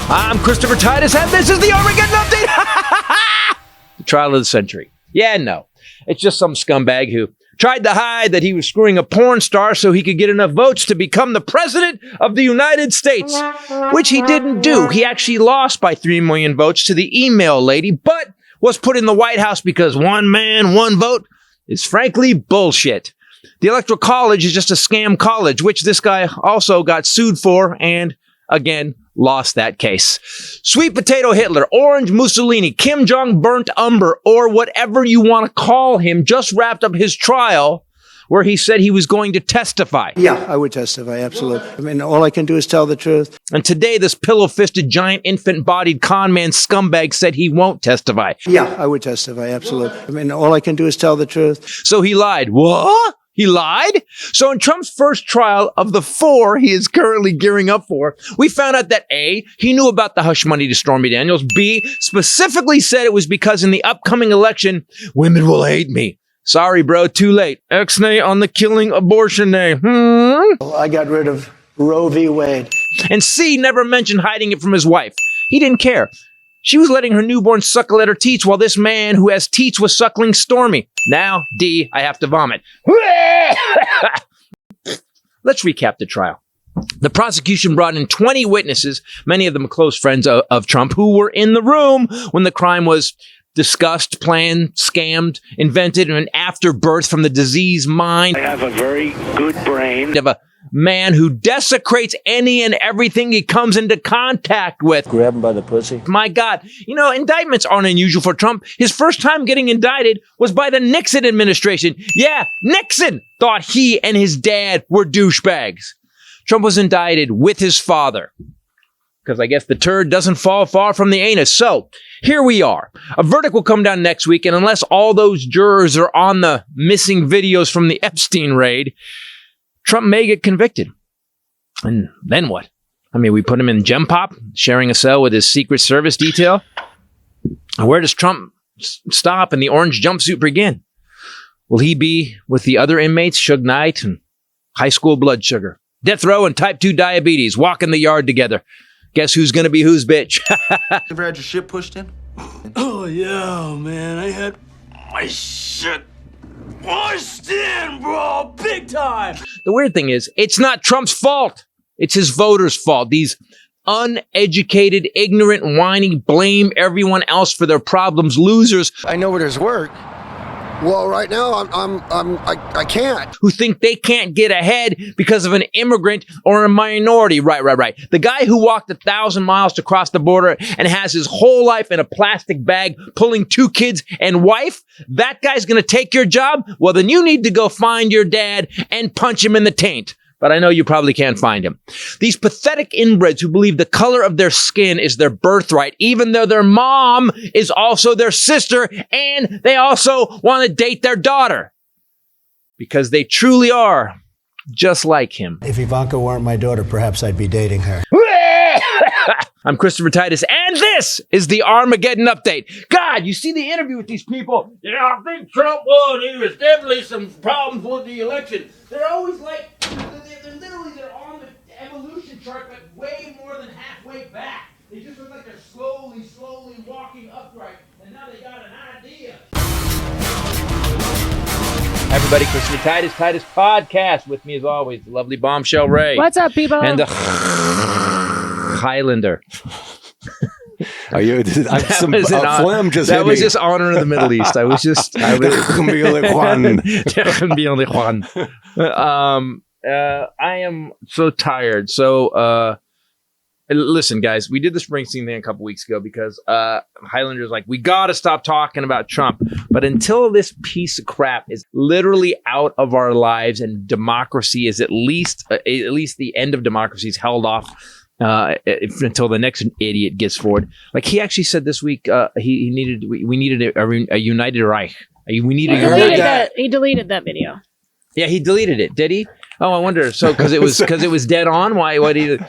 I'm Christopher Titus, and this is the Armageddon Update! The trial of the century. Yeah, no. It's just some scumbag who tried to hide that he was screwing a porn star so he could get enough votes to become the president of the United States, which he didn't do. He actually lost by 3 million votes to the email lady, but was put in the White House because one man, one vote is frankly bullshit. The Electoral College is just a scam college, which this guy also got sued for and, again, lost that case. Sweet potato Hitler, orange Mussolini, Kim Jong burnt umber, or whatever you want to call him, just wrapped up his trial where he said he was going to testify. Yeah, I would testify, absolutely. I mean, all I can do is tell the truth. And today, this pillow-fisted, giant, infant-bodied con man scumbag said he won't testify. Yeah, I would testify, absolutely. I mean, all I can do is tell the truth. So he lied. What? He lied? So in Trump's first trial of the 4 he is currently gearing up for, we found out that A, he knew about the hush money to Stormy Daniels, B, specifically said it was because in the upcoming election, women will hate me. Sorry, bro, too late. X-nay on the killing abortion nay. I got rid of Roe v. Wade. And C, never mentioned hiding it from his wife. He didn't care. She was letting her newborn suckle at her teats while this man who has teats was suckling Stormy. Now, D, I have to vomit. Let's recap the trial. The prosecution brought in 20 witnesses, many of them close friends of Trump, who were in the room when the crime was discussed, planned, scammed, invented, and an afterbirth from the diseased mind. I have a very good brain. Of a man who desecrates any and everything he comes into contact with. Grab him by the pussy. My God. You know, indictments aren't unusual for Trump. His first time getting indicted was by the Nixon administration. Yeah, Nixon thought he and his dad were douchebags. Trump was indicted with his father, because I guess the turd doesn't fall far from the anus. So, here we are. A verdict will come down next week, and unless all those jurors are on the missing videos from the Epstein raid, Trump may get convicted. And then what? I mean, we put him in Gem Pop, sharing a cell with his Secret Service detail. Where does Trump stop and the orange jumpsuit begin? Will he be with the other inmates, Suge Knight and high school blood sugar? Death row and type 2 diabetes, walking the yard together. Guess who's gonna be whose bitch? Ever had your shit pushed in? Oh, yeah, man. I had my shit pushed in, bro. Big time. The weird thing is, it's not Trump's fault. It's his voters' fault. These uneducated, ignorant, whiny, blame everyone else for their problems losers. I know where there's work. Well, right now I can't. Who think they can't get ahead because of an immigrant or a minority. Right. The guy who walked 1,000 miles to cross the border and has his whole life in a plastic bag pulling 2 kids and wife, that guy's gonna take your job? Well, then you need to go find your dad and punch him in the taint. But I know you probably can't find him. These pathetic inbreds who believe the color of their skin is their birthright, even though their mom is also their sister, and they also want to date their daughter. Because they truly are just like him. If Ivanka weren't my daughter, perhaps I'd be dating her. I'm Christopher Titus, and this is the Armageddon Update. God, you see the interview with these people? Yeah, I think Trump won. There was definitely some problems with the election. They're always like, they're on the evolution chart, but way more than halfway back. They just look like they're slowly walking upright, and now they got an idea. Hi everybody, Christopher Titus Podcast. With me as always, the lovely Bombshell Ray. What's up, people? And the Highlander. Are you? Some phlegm just hit me. That was just honor in the Middle East. I was. I am so tired. So, listen, guys, we did the Springsteen thing a couple weeks ago because Highlander's like, we got to stop talking about Trump. But until this piece of crap is literally out of our lives and democracy is at least the end of democracy is held off until the next idiot gets forward. Like he actually said this week, we needed a united Reich. We needed a united. He deleted that video. Yeah, he deleted it. Did he? Oh, I wonder. So because it was dead on. Why did he?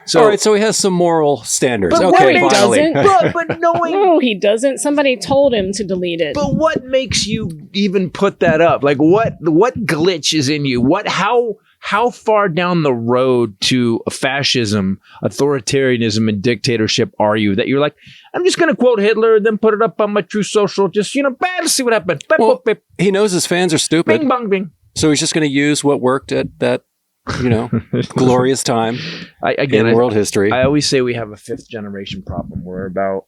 So, all right, so he has some moral standards. But okay, what finally. But knowing No, he doesn't. Somebody told him to delete it. But what makes you even put that up? Like what glitch is in you? How how far down the road to fascism, authoritarianism, and dictatorship are you that you're like, I'm just going to quote Hitler, then put it up on my Truth Social, just, let's see what happens. Well, he knows his fans are stupid. Bing, bong, bing. So he's just going to use what worked at that, glorious time in world history. I always say we have a fifth generation problem. We're about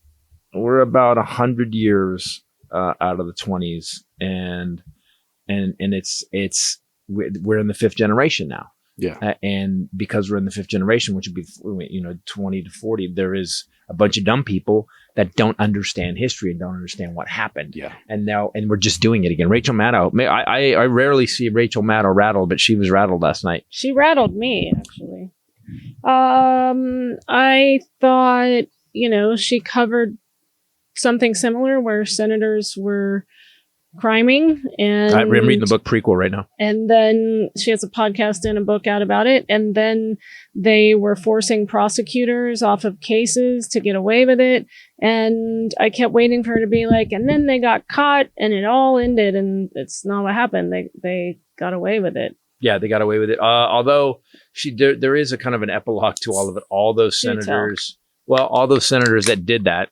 100 years out of the 20s, and we're in the fifth generation now. Yeah. And because we're in the fifth generation, which would be 20 to 40, there is a bunch of dumb people that don't understand history and don't understand what happened. Yeah. And we're just doing it again. Rachel Maddow, I rarely see Rachel Maddow rattled, but she was rattled last night. She rattled me, actually. I thought, she covered something similar where senators were criming, and I'm reading the book Prequel right now. And then she has a podcast and a book out about it. And then they were forcing prosecutors off of cases to get away with it. And I kept waiting for her to be like, and then they got caught and it all ended. And it's not what happened. They got away with it. Yeah, they got away with it. Although there is a kind of an epilogue to all of it. All those senators that did that.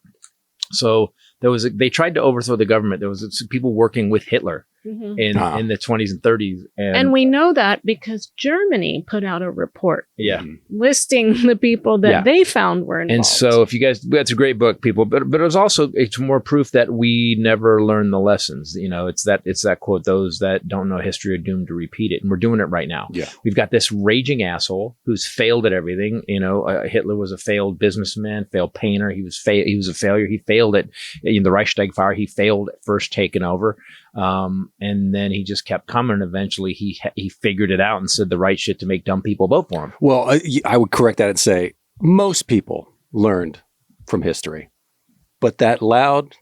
So they tried to overthrow the government. There was people working with Hitler in the 20s and 30s. And we know that because Germany put out a report listing the people that they found were involved. And so if you guys, that's a great book, people, but it's more proof that we never learn the lessons. It's that quote, those that don't know history are doomed to repeat it. And we're doing it right now. Yeah. We've got this raging asshole who's failed at everything. Hitler was a failed businessman, failed painter. He was a failure. He failed at the Reichstag fire. He failed at first taking over. And then he just kept coming. Eventually, he figured it out and said the right shit to make dumb people vote for him. Well, I would correct that and say most people learned from history, but that loud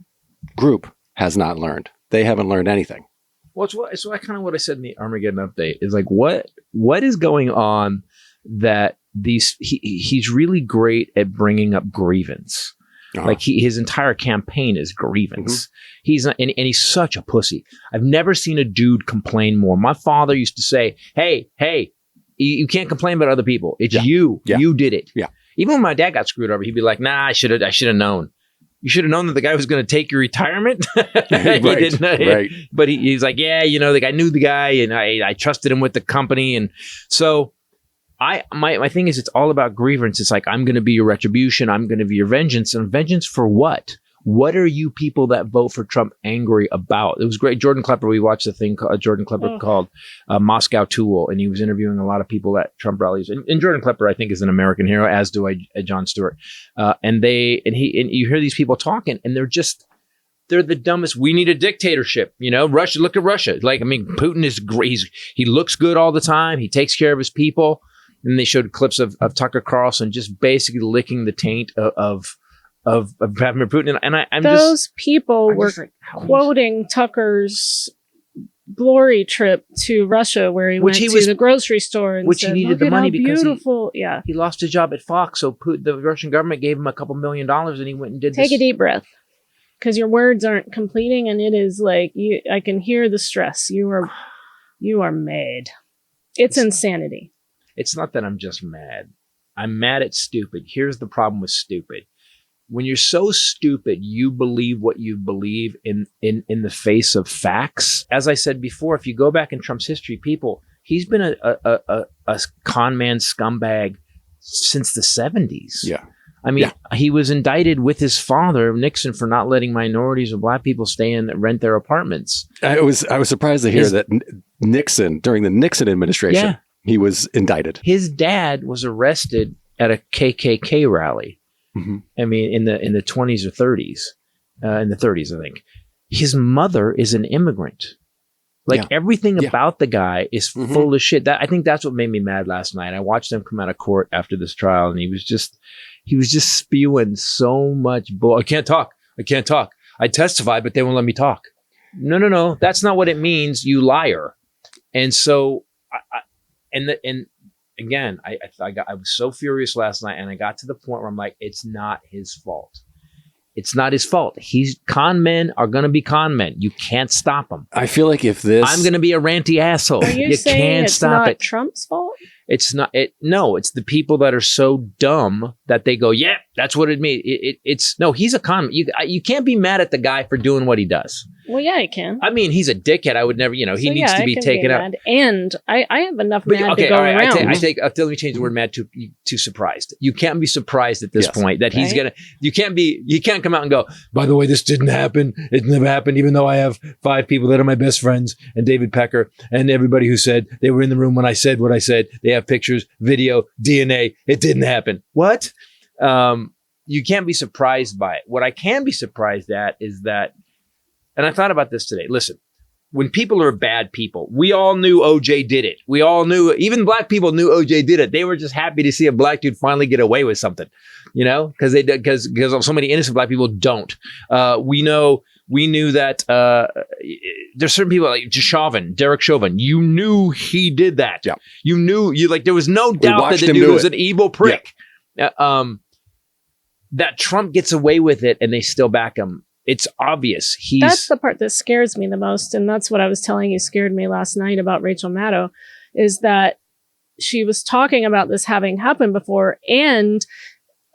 group has not learned. They haven't learned anything. Well, so I kind of what I said in the Armageddon update is like, what is going on that he's really great at bringing up grievance. Like his entire campaign is grievance. He's not, and he's such a pussy. I've never seen a dude complain more. My father used to say, "Hey, you can't complain about other people. It's you. Yeah. You did it." Yeah. Even when my dad got screwed over, he'd be like, "Nah, I should have known. You should have known that the guy was going to take your retirement." Right. But he's like, "Yeah, I knew the guy, and I trusted him with the company, and so." My thing is, it's all about grievance. It's like, I'm going to be your retribution. I'm going to be your vengeance. And vengeance for what? What are you people that vote for Trump angry about? It was great. Jordan Klepper, we watched a thing Jordan Klepper called Moscow Tool, and he was interviewing a lot of people at Trump rallies. And Jordan Klepper, I think, is an American hero, as do I, Jon Stewart. And you hear these people talking, and they're the dumbest. We need a dictatorship. Russia, look at Russia. Putin is great. He looks good all the time. He takes care of his people. And they showed clips of Tucker Carlson just basically licking the taint of Vladimir Putin. And those people were quoting Tucker's glory trip to Russia, where he went to the grocery store and he needed the money because he lost his job at Fox. So the Russian government gave him a couple $1 million, and he went and did. Take a deep breath, because your words aren't completing, and it is like I can hear the stress. You are mad. It's insanity. It's not that I'm just mad. I'm mad at stupid. Here's the problem with stupid. When you're so stupid, you believe what you believe in the face of facts. As I said before, if you go back in Trump's history, he's been a con man scumbag since the 70s. Yeah. He was indicted with his father, Nixon, for not letting minorities or black people stay in and rent their apartments. I was surprised to hear that Nixon, during the Nixon administration, he was indicted. His dad was arrested at a KKK rally. Mm-hmm. In the 20s or 30s, in the 30s, I think. His mother is an immigrant. Everything about the guy is full of shit. I think that's what made me mad last night. I watched him come out of court after this trial, and he was just spewing so much bull. I can't talk. I testified, but they won't let me talk. No. That's not what it means, you liar. And so Again, I was so furious last night, and I got to the point where I'm like, it's not his fault. It's not his fault. Con men are going to be con men. You can't stop them. I feel like I'm going to be a ranty asshole. Are you saying can't it's stop not it. Trump's fault? It's not it. No, it's the people that are so dumb that they go, yeah, that's what it means. It's no, he's a con. You can't be mad at the guy for doing what he does. Well, yeah, I can. I mean, he's a dickhead. I would never, he needs to be taken out. Mad. And I have enough mad to go around. Let me change the word mad to surprised. You can't be surprised at this point that he's going to, you can't come out and go, by the way, this didn't happen. It never happened, even though I have 5 people that are my best friends and David Pecker and everybody who said they were in the room when I said what I said. They have pictures, video, DNA. It didn't happen. What? You can't be surprised by it. What I can be surprised at is that, and I thought about this today. Listen, when people are bad people, we all knew OJ did it. We all knew, even black people knew OJ did it. They were just happy to see a black dude finally get away with something, because so many innocent black people don't. We knew that there's certain people like Derek Chauvin. You knew he did that. Yeah. You knew there was no doubt that the dude was an evil prick. Yeah. That Trump gets away with it and they still back him. It's obvious. That's the part that scares me the most. And that's what I was telling you scared me last night about Rachel Maddow, is that she was talking about this having happened before. And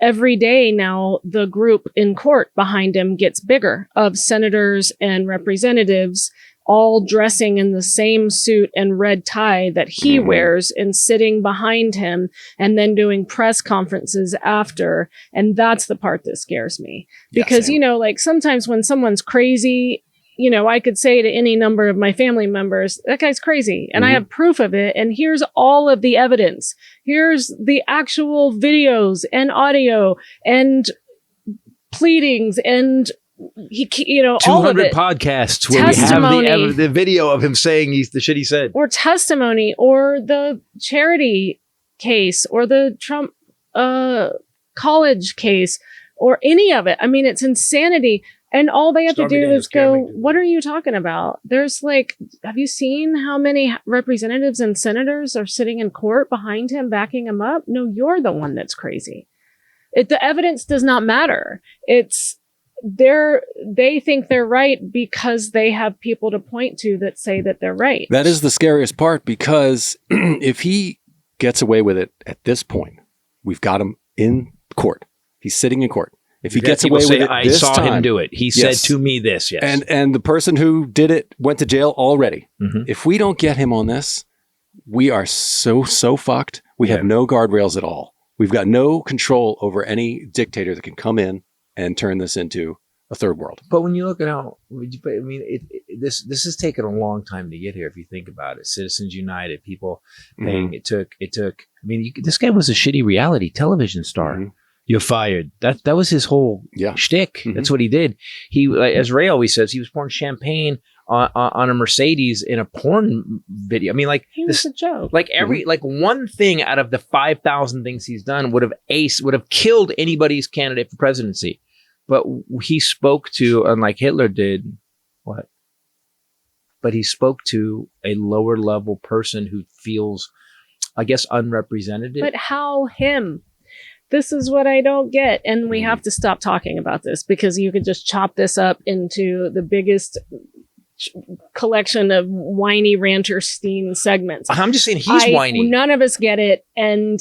every day now, the group in court behind him gets bigger, of senators and representatives all dressing in the same suit and red tie that he wears and sitting behind him and then doing press conferences after. And that's the part that scares me. Because, sometimes when someone's crazy, I could say to any number of my family members, that guy's crazy. And I have proof of it. And here's all of the evidence. Here's the actual videos and audio and pleadings and all of 200 it. podcasts where we have the video of him saying the shit he said, or testimony, or the charity case, or the Trump college case, or any of it. I mean, it's insanity. And all they have to do is go, what are you talking about? There's have you seen how many representatives and senators are sitting in court behind him, backing him up? No, you're the one that's crazy. The evidence does not matter. They think they're right because they have people to point to that say that they're right. That is the scariest part, because if he gets away with it at this point, we've got him in court. He's sitting in court. If he gets away with it this time, I saw him do it. He said to me this, yes. And the person who did it went to jail already. Mm-hmm. If we don't get him on this, we are so fucked. We have no guardrails at all. We've got no control over any dictator that can come in and turn this into a third world. But when you look at how, this has taken a long time to get here. If you think about it, Citizens United, people paying. It took. This guy was a shitty reality television star. Mm-hmm. You're fired. That was his whole shtick. Mm-hmm. That's what he did. He, as Ray always says, he was pouring champagne on a Mercedes in a porn video. He was a joke. One thing out of the 5,000 things he's done would have killed anybody's candidate for presidency. But he spoke to, unlike Hitler did, what? But he spoke to a lower level person who feels, I guess, unrepresented. But how him? This is what I don't get. And we have to stop talking about this, because you could just chop this up into the biggest collection of whiny ranter-steam segments. I'm just saying he's whiny. None of us get it. And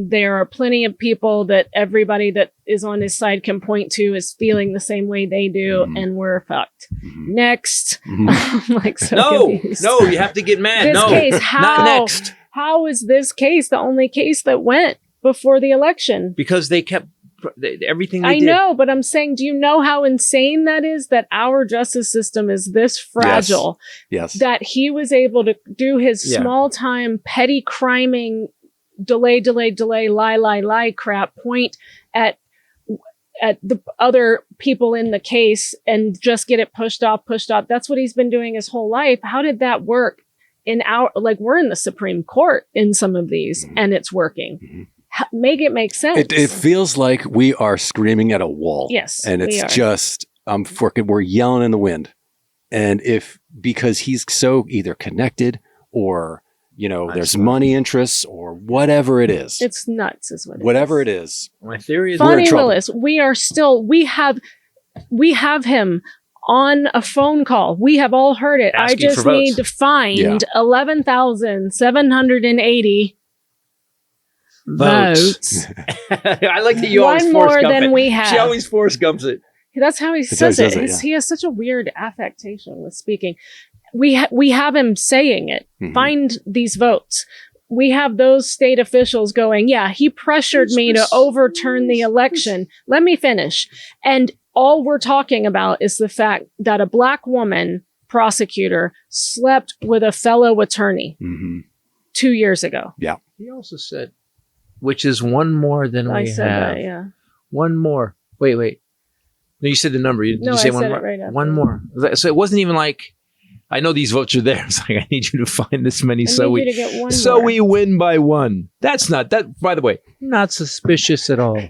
there are plenty of people that everybody that is on his side can point to is feeling the same way they do, and we're fucked. Next. I'm so confused. No, you have to get mad. This case, not next. How is this case the only case that went before the election? Because they kept everything they did. I know, but I'm saying, do you know how insane that is? That our justice system is this fragile. Yes. That he was able to do his small-time petty criming delay, lie crap, point at the other people in the case and just get it pushed off. That's what he's been doing his whole life. How did that work in we're in the Supreme Court in some of these, and it's working. Make it make sense. It feels like we are screaming at a wall. Yes. And it's just, we're yelling in the wind. And because he's so either connected or, there's money interests or whatever it is. It's nuts is what it whatever is. It is. My theory is Fonnie Willis, we have him on a phone call. We have all heard it. I just need to find 11,780 votes. I like that you One always more Forrest Gump than it. we have. She always Forrest Gumps it. That's how he That's says how he it. does it, He has such a weird affectation with speaking. We have him saying it. Mhm. Find these votes. We have those state officials going, yeah, he pressured me to overturn the election. Let me finish. And all we're talking about is the fact that a black woman prosecutor slept with a fellow attorney 2 years ago. Yeah. He also said, which is one more than I we said have. that, yeah. One more. Wait. No, you said the number. Did No, you say I one said more? it right after. One more. So it wasn't even like, I know these votes are there. It's like, I need you to find this many I need you to get one more. we win by one. That's not, that, by the way, not suspicious at all.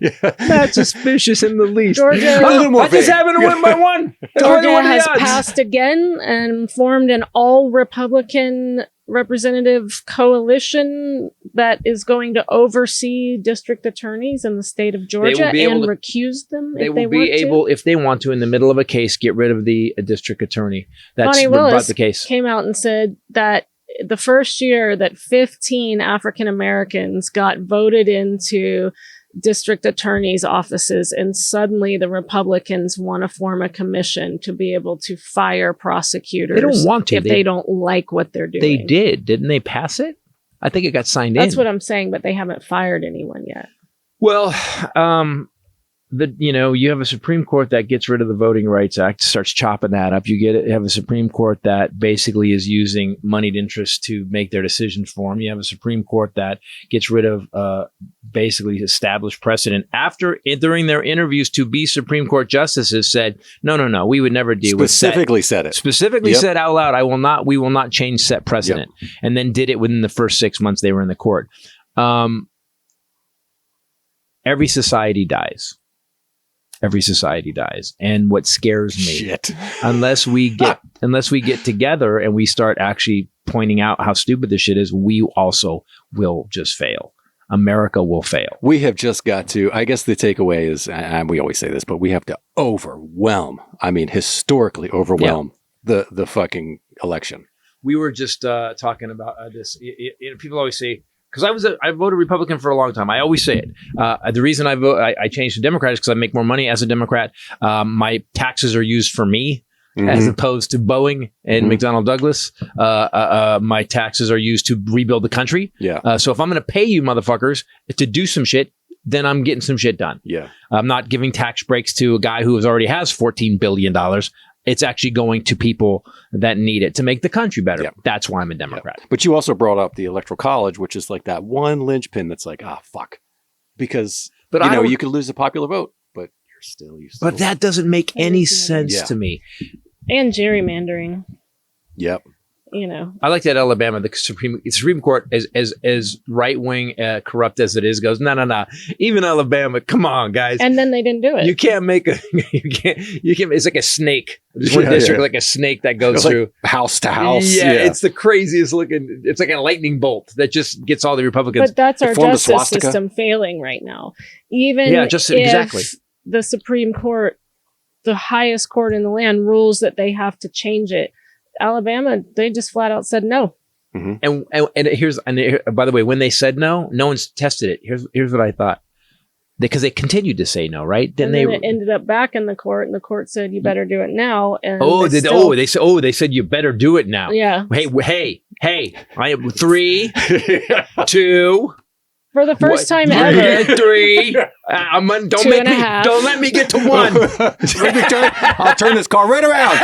Not suspicious in the least. Georgia- A little more I just vague. happen to win by one. Georgia has passed again and formed an all-Republican representative coalition that is going to oversee district attorneys in the state of Georgia be able and to- recuse them They if will they be want able, to. if they want to, in the middle of a case, get rid of the district attorney. That's Bonnie brought Willis the case. came out and said that the first year that 15 African Americans got voted into district attorneys' offices, and suddenly the Republicans want to form a commission to be able to fire prosecutors. They don't want to. if they don't like what they're doing. They did. Didn't they pass it? I think it got signed in. That's what I'm saying, but they haven't fired anyone yet. Well, you have a Supreme Court that gets rid of the Voting Rights Act, starts chopping that up. You have a Supreme Court that basically is using moneyed interests to make their decisions for them. You have a Supreme Court that gets rid of basically established precedent during their interviews to be Supreme Court justices said, no, we would never deal with Specifically said it. Specifically Yep. said out loud, we will not change set precedent. And then did it within the first 6 months they were in the court. Every society dies. Every society dies. And what scares me, Shit. unless we get together and we start actually pointing out how stupid this shit is, we also will just fail. America will fail. We have just got to, I guess the takeaway is, and we always say this, but we have to historically overwhelm the fucking election. We were just talking about this. People always say, because I voted Republican for a long time. I always say it. The reason I changed to Democrat is because I make more money as a Democrat. My taxes are used for me as opposed to Boeing and McDonnell Douglas. My taxes are used to rebuild the country. Yeah. So if I'm going to pay you motherfuckers to do some shit, then I'm getting some shit done. Yeah. I'm not giving tax breaks to a guy who already has $14 billion. It's actually going to people that need it to make the country better. Yep. That's why I'm a Democrat. Yep. But you also brought up the Electoral College, which is like that one linchpin that's like, fuck. Because, you could lose a popular vote, but you still. But that doesn't make any sense to me. And gerrymandering. Yep. I like that Alabama, the Supreme Court, as right wing, corrupt as it is, goes, no. Even Alabama, come on, guys. And then they didn't do it. You can't make you can't. It's like a snake. There's one district like a snake that goes Like through house to house. Yeah, it's the craziest looking. It's like a lightning bolt that just gets all the Republicans. But that's our formed a justice swastika. system failing right now. Even exactly. The Supreme Court, the highest court in the land, rules that they have to change it. Alabama, they just flat out said no. And by the way, when they said no one's tested it. Here's what I thought. Because they continued to say no, right? Then it ended up back in the court, and the court said you better do it now. And they said you better do it now. Yeah. Hey! I am 3, 2. For the first time ever. 3. Don't let me get to 1. I'll turn this car right around.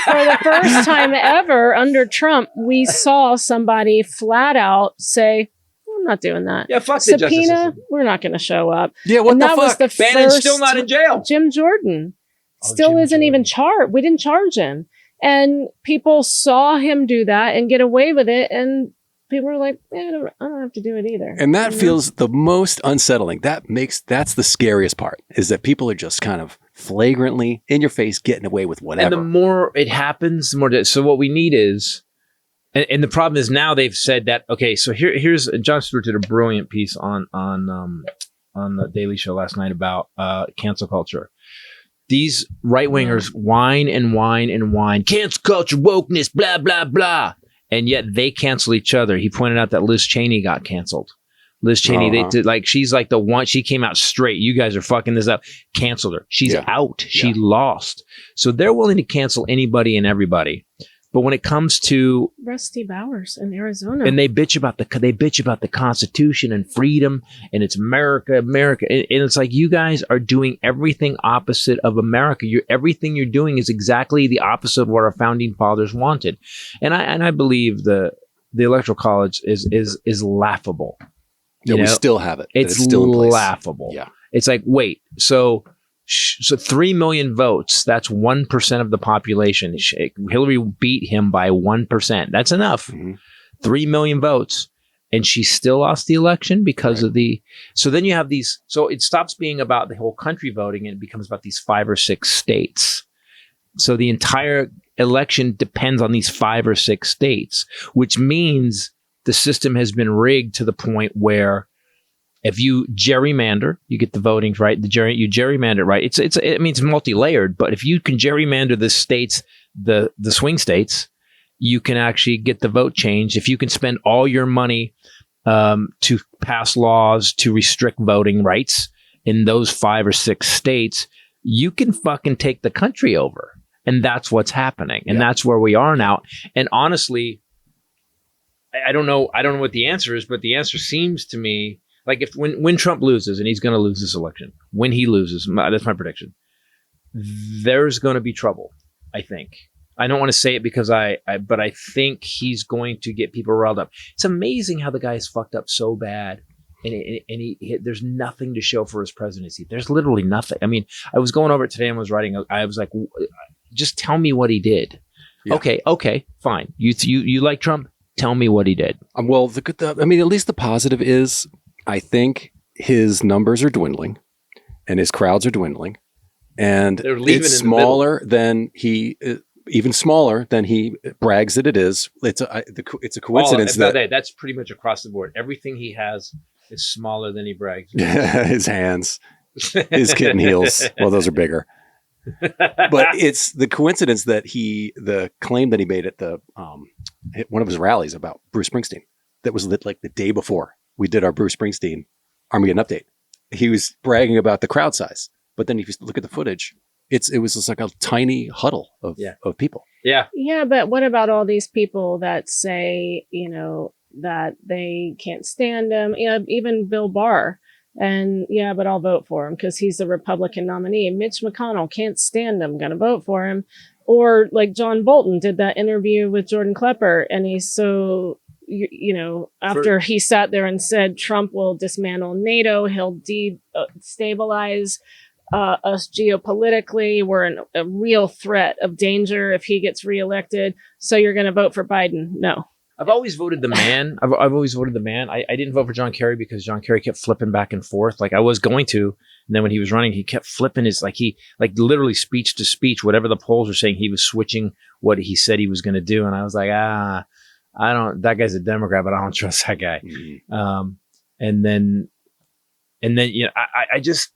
For the first time ever under Trump, we saw somebody flat out say, I'm not doing that. Yeah, fuck the justice subpoena, system. we're not going to show up. Yeah, what and the that fuck? was the Bannon's first. still not in jail. Jim Jordan still Jim isn't even Jordan. charged. We didn't charge him. And people saw him do that and get away with it. And people were like, I don't have to do it either. And that feels the most unsettling. That's the scariest part, is that people are just kind of flagrantly in your face getting away with whatever. And the more it happens, the more. So what we need is, and the problem is now they've said that, okay, so here's Jon Stewart did a brilliant piece on the Daily Show last night about cancel culture. These right wingers whine and whine and whine, cancel culture, wokeness, blah blah blah, and yet they cancel each other. He pointed out that Liz Cheney got canceled. Liz Cheney, they did, like, she's like the one, she came out straight. You guys are fucking this up. Canceled her. She's out. She lost. So they're willing to cancel anybody and everybody. But when it comes to Rusty Bowers in Arizona, and they bitch about the Constitution and freedom and it's America, America, and it's like, you guys are doing everything opposite of America. Everything you're doing is exactly the opposite of what our founding fathers wanted. And I believe the Electoral College is laughable. Yeah, we still have it. It's still in place. laughable. Yeah, it's like, wait, so 3 million votes, that's 1% of the population. Hillary beat him by 1%. That's enough. 3 million votes. And she still lost the election because of so then you have these, so it stops being about the whole country voting and it becomes about these 5 or 6 states. So the entire election depends on these 5 or 6 states, which means the system has been rigged to the point where if you gerrymander, you get the voting right. You gerrymander right. It means multi-layered, but if you can gerrymander the states, the swing states, you can actually get the vote changed. If you can spend all your money to pass laws to restrict voting rights in those 5 or 6 states, you can fucking take the country over. And that's what's happening. And that's where we are now. And honestly, I don't know what the answer is, but the answer seems to me like when Trump loses, and he's going to lose this election, when he loses, that's my prediction, there's going to be trouble, I think. I don't want to say it because but I think he's going to get people riled up. It's amazing how the guy's fucked up so bad, and there's nothing to show for his presidency. There's literally nothing. I mean, I was going over it today and was writing. I was like, just tell me what he did. Yeah. Okay, fine. You like Trump? Tell me what he did. Well, I mean, at least the positive is, I think his numbers are dwindling, and his crowds are dwindling, and it's smaller than he. Even smaller than he brags that it is. It's a coincidence that's pretty much across the board. Everything he has is smaller than he brags. His hands, his kitten heels. Well, those are bigger. But it's the coincidence that the claim that he made at one of his rallies about Bruce Springsteen, that was lit like the day before we did our Bruce Springsteen Armageddon update. He was bragging about the crowd size, but then if you look at the footage, it was just like a tiny huddle of people. Yeah, but what about all these people that say, that they can't stand him? Even Bill Barr. And but I'll vote for him because he's the Republican nominee. Mitch McConnell, can't stand him, gonna vote for him. Or like John Bolton did that interview with Jordan Klepper, and he's so, after he sat there and said Trump will dismantle NATO, he'll destabilize us geopolitically. We're in a real threat of danger if he gets reelected. So you're going to vote for Biden? No. I've always voted the man. I've always voted the man. I didn't vote for John Kerry because John Kerry kept flipping back and forth. Like I was going to, and then when he was running, he kept flipping literally speech to speech, whatever the polls were saying, he was switching what he said he was going to do. And I was like, that guy's a Democrat, but I don't trust that guy. Mm-hmm. And then, I just,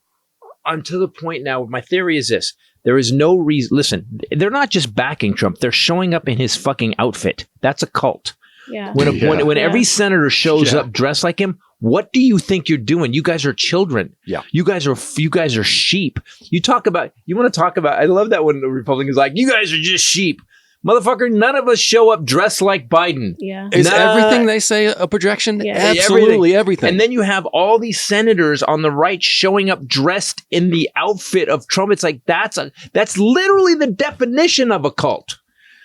I'm to the point now. My theory is this. There is no reason. Listen, they're not just backing Trump. They're showing up in his fucking outfit. That's a cult. Yeah. When every senator shows up dressed like him, what do you think you're doing? You guys are children. Yeah. You guys are sheep. You want to talk about, I love that when the Republicans like, you guys are just sheep. Motherfucker, none of us show up dressed like Biden. Yeah. Is everything they say a projection? Yeah. Absolutely everything. And then you have all these senators on the right showing up dressed in the outfit of Trump. It's like, that's literally the definition of a cult.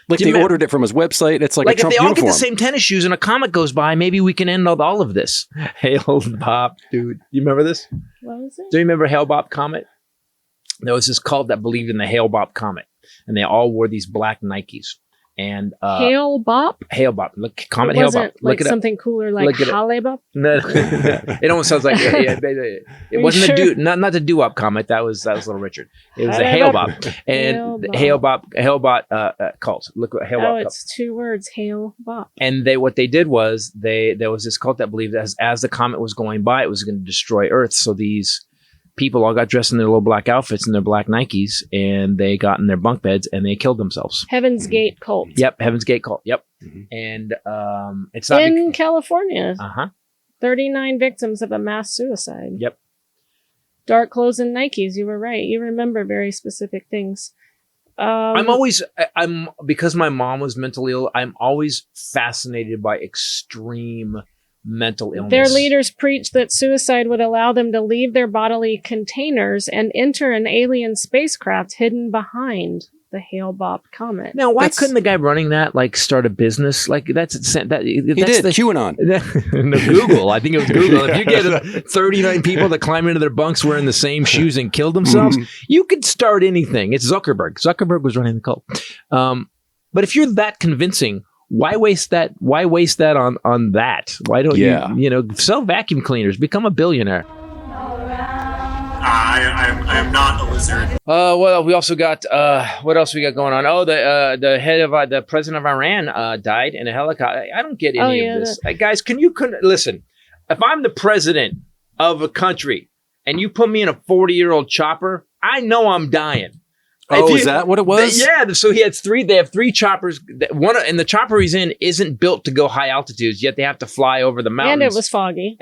Like they ordered it from his website. It's like a Trump if they all uniform. get the same tennis shoes and a comet goes by, maybe we can end all of this. Hail Bob, dude. You remember this? What was it? Do you remember Hail Bob Comet? There was this cult that believed in the Hail Bob Comet. And they all wore these black Nikes. And Hail Bop? Hail Bop. Look, Comet Hail Bop. Like something cooler like Halle Bop? No. It almost sounds like it wasn't the not the doo-wop Comet. That was Little Richard. It was a Hail Bop. And Hail Bop cult. Look what Hail Bop. Oh, it's 2 words, Hail Bop. And what they did was there was this cult that believed as the comet was going by, it was going to destroy Earth. So these people all got dressed in their little black outfits and their black Nikes, and they got in their bunk beds and they killed themselves. Heaven's Gate cult. Yep, Heaven's Gate cult. Yep. Mm-hmm. And it's not in California. Uh-huh. 39 victims of a mass suicide. Yep. Dark clothes and Nikes. You were right. You remember very specific things. I'm because my mom was mentally ill. I'm always fascinated by extreme mental illness. Their leaders preached that suicide would allow them to leave their bodily containers and enter an alien spacecraft hidden behind the Hale-Bopp comet. Now, why couldn't the guy running that start a business? He did QAnon. No, Google. I think it was Google. If you get 39 people that climb into their bunks wearing the same shoes and killed themselves, you could start anything. It's Zuckerberg. Zuckerberg was running the cult. But if you're that convincing, why waste that? Why waste that on that? Why don't you sell vacuum cleaners? Become a billionaire. I am not a lizard. Well, we also got what else we got going on? Oh, the head of the president of Iran died in a helicopter. I don't get any of this, guys. Can listen? If I'm the president of a country and you put me in a 40-year-old chopper, I know I'm dying. Is that what it was? Yeah. So he had three. They have three choppers. And the chopper he's in isn't built to go high altitudes. Yet they have to fly over the mountains. And it was foggy.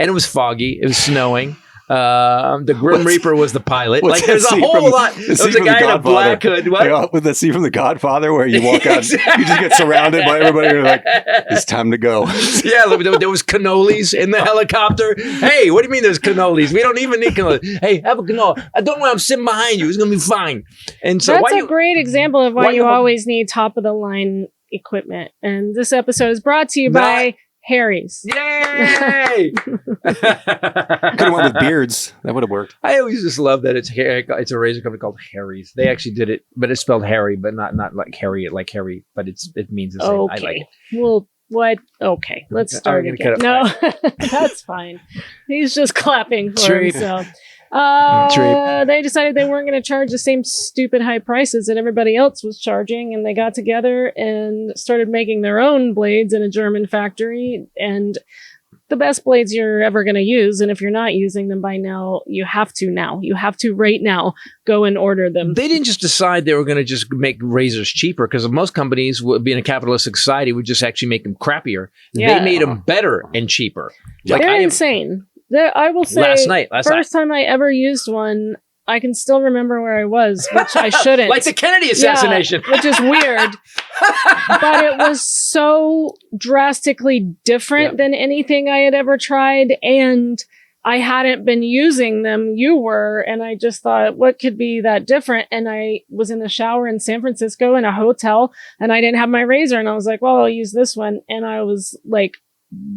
It was snowing. The Grim Reaper was the pilot. There's a whole lot. There was a guy in a black hood. What? With the scene from The Godfather where you walk out, you just get surrounded by everybody. You're like, it's time to go. Yeah, there was cannolis in the helicopter. Hey, what do you mean there's cannolis? We don't even need cannolis. Hey, have a cannoli. I don't know. I'm sitting behind you. It's gonna be fine. And so that's a great example of why you always need top of the line equipment. And this episode is brought to you by Harry's. Yay! Could have went with beards. That would have worked. I always just love that it's a razor company called Harry's. They actually did it, but it's spelled Harry, but not like Harry, but it means the same. Okay. I like it. Well, what? Okay, let's start again. No, that's fine. He's just clapping for himself. They decided they weren't going to charge the same stupid high prices that everybody else was charging, and they got together and started making their own blades in a German factory, and the best blades you're ever going to use. And if you're not using them by now, you have to right now go and order them. They didn't just decide they were going to just make razors cheaper, because most companies would be in a capitalistic society would just actually make them crappier. Yeah. They made them better and cheaper. They're insane. I will say, last first time I ever used one, I can still remember where I was, which I shouldn't. Like the Kennedy assassination. Yeah, which is weird. But it was so drastically different than anything I had ever tried. And I hadn't been using them. You were. And I just thought, what could be that different? And I was in the shower in San Francisco in a hotel, and I didn't have my razor. And I was like, well, I'll use this one. And I was like,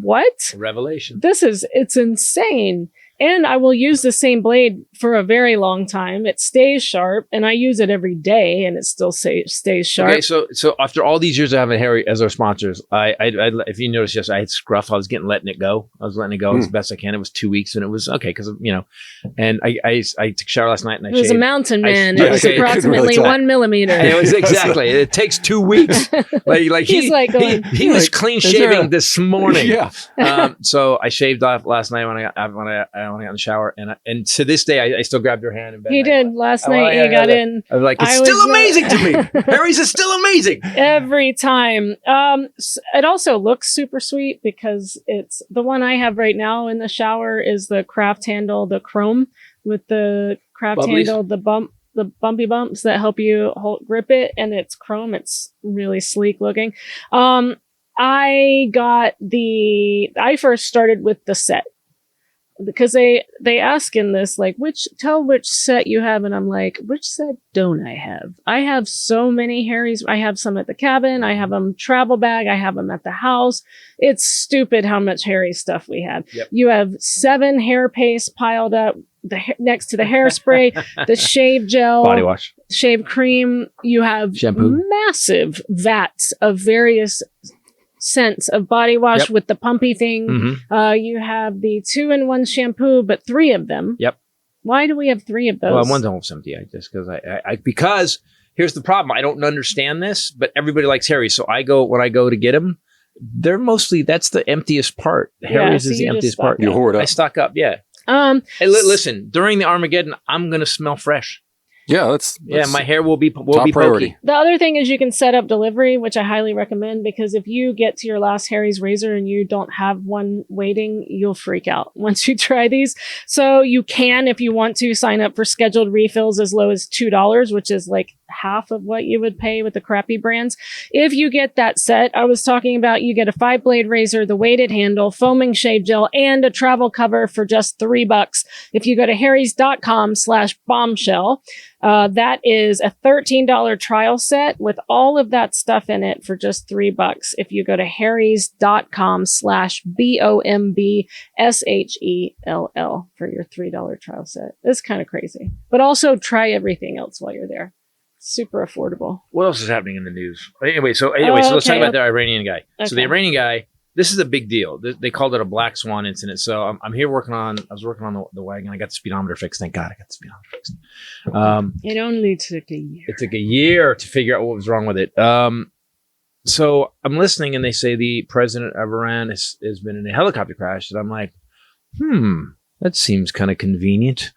what? Revelation. It's insane. And I will use the same blade for a very long time. It stays sharp, and I use it every day, and it still stays sharp. Okay, so after all these years of having Harry as our sponsors, I if you noticed yesterday, I had scruff. I was letting it go. I was letting it go as best I can. It was 2 weeks, and it was okay because and I took a shower last night, and I shaved. It was a mountain man. It was approximately 1 millimeter. And it was exactly. It takes 2 weeks. He was clean shaving this morning. Yeah. So I shaved off last night when I got in the shower, and to this day I still grabbed her hand in bed. He did last night. He got in. I was like, it's still amazing to me. Harry's is still amazing every time. It also looks super sweet because it's the one I have right now in the shower is the craft handle, the chrome with the craft handle, the bumpy bumps that help you grip it, and it's chrome. It's really sleek looking. I first started with the set. Because they ask in this, like, which set you have, and I'm like, which set don't I have? I have so many Harry's. I have some at the cabin. I have them travel bag. I have them at the house. It's stupid how much Harry stuff we have. Yep. You have 7 hair paste piled up next to the hairspray, the shave gel, body wash, shave cream. You have shampoo, massive vats of various scents of body wash with the pumpy thing. Mm-hmm. You have the 2-in-1 shampoo, but 3 of them. Yep. Why do we have 3 of those? Well, one's almost empty. Because here's the problem. I don't understand this, but everybody likes Harry. So when I go to get them, they're mostly, that's the emptiest part. Harry's is the emptiest part. You hoard up. I stock up. Yeah. Hey, listen, during the Armageddon, I'm going to smell fresh. Yeah, that's my hair will be top priority. pokey. The other thing is you can set up delivery, which I highly recommend, because if you get to your last Harry's razor and you don't have one waiting, you'll freak out once you try these. So you can, if you want to, sign up for scheduled refills as low as $2, which is like half of what you would pay with the crappy brands. If you get that set I was talking about, you get a 5-blade razor, the weighted handle, foaming shave gel, and a travel cover for just $3. If you go to harrys.com/bombshell, that is a $13 trial set with all of that stuff in it for just $3. If you go to harrys.com/BOMBSHELL for your $3 trial set. It's kind of crazy, but also try everything else while you're there. Super affordable. What else is happening in the news? Anyway, so let's talk about the Iranian guy. Okay. So the Iranian guy, this is a big deal. They called it a black swan incident. So I'm here working on the wagon. I got the speedometer fixed. Thank God I got the speedometer fixed. It only took a year. It took a year to figure out what was wrong with it. So I'm listening, and they say the president of Iran has been in a helicopter crash, and I'm like, that seems kind of convenient,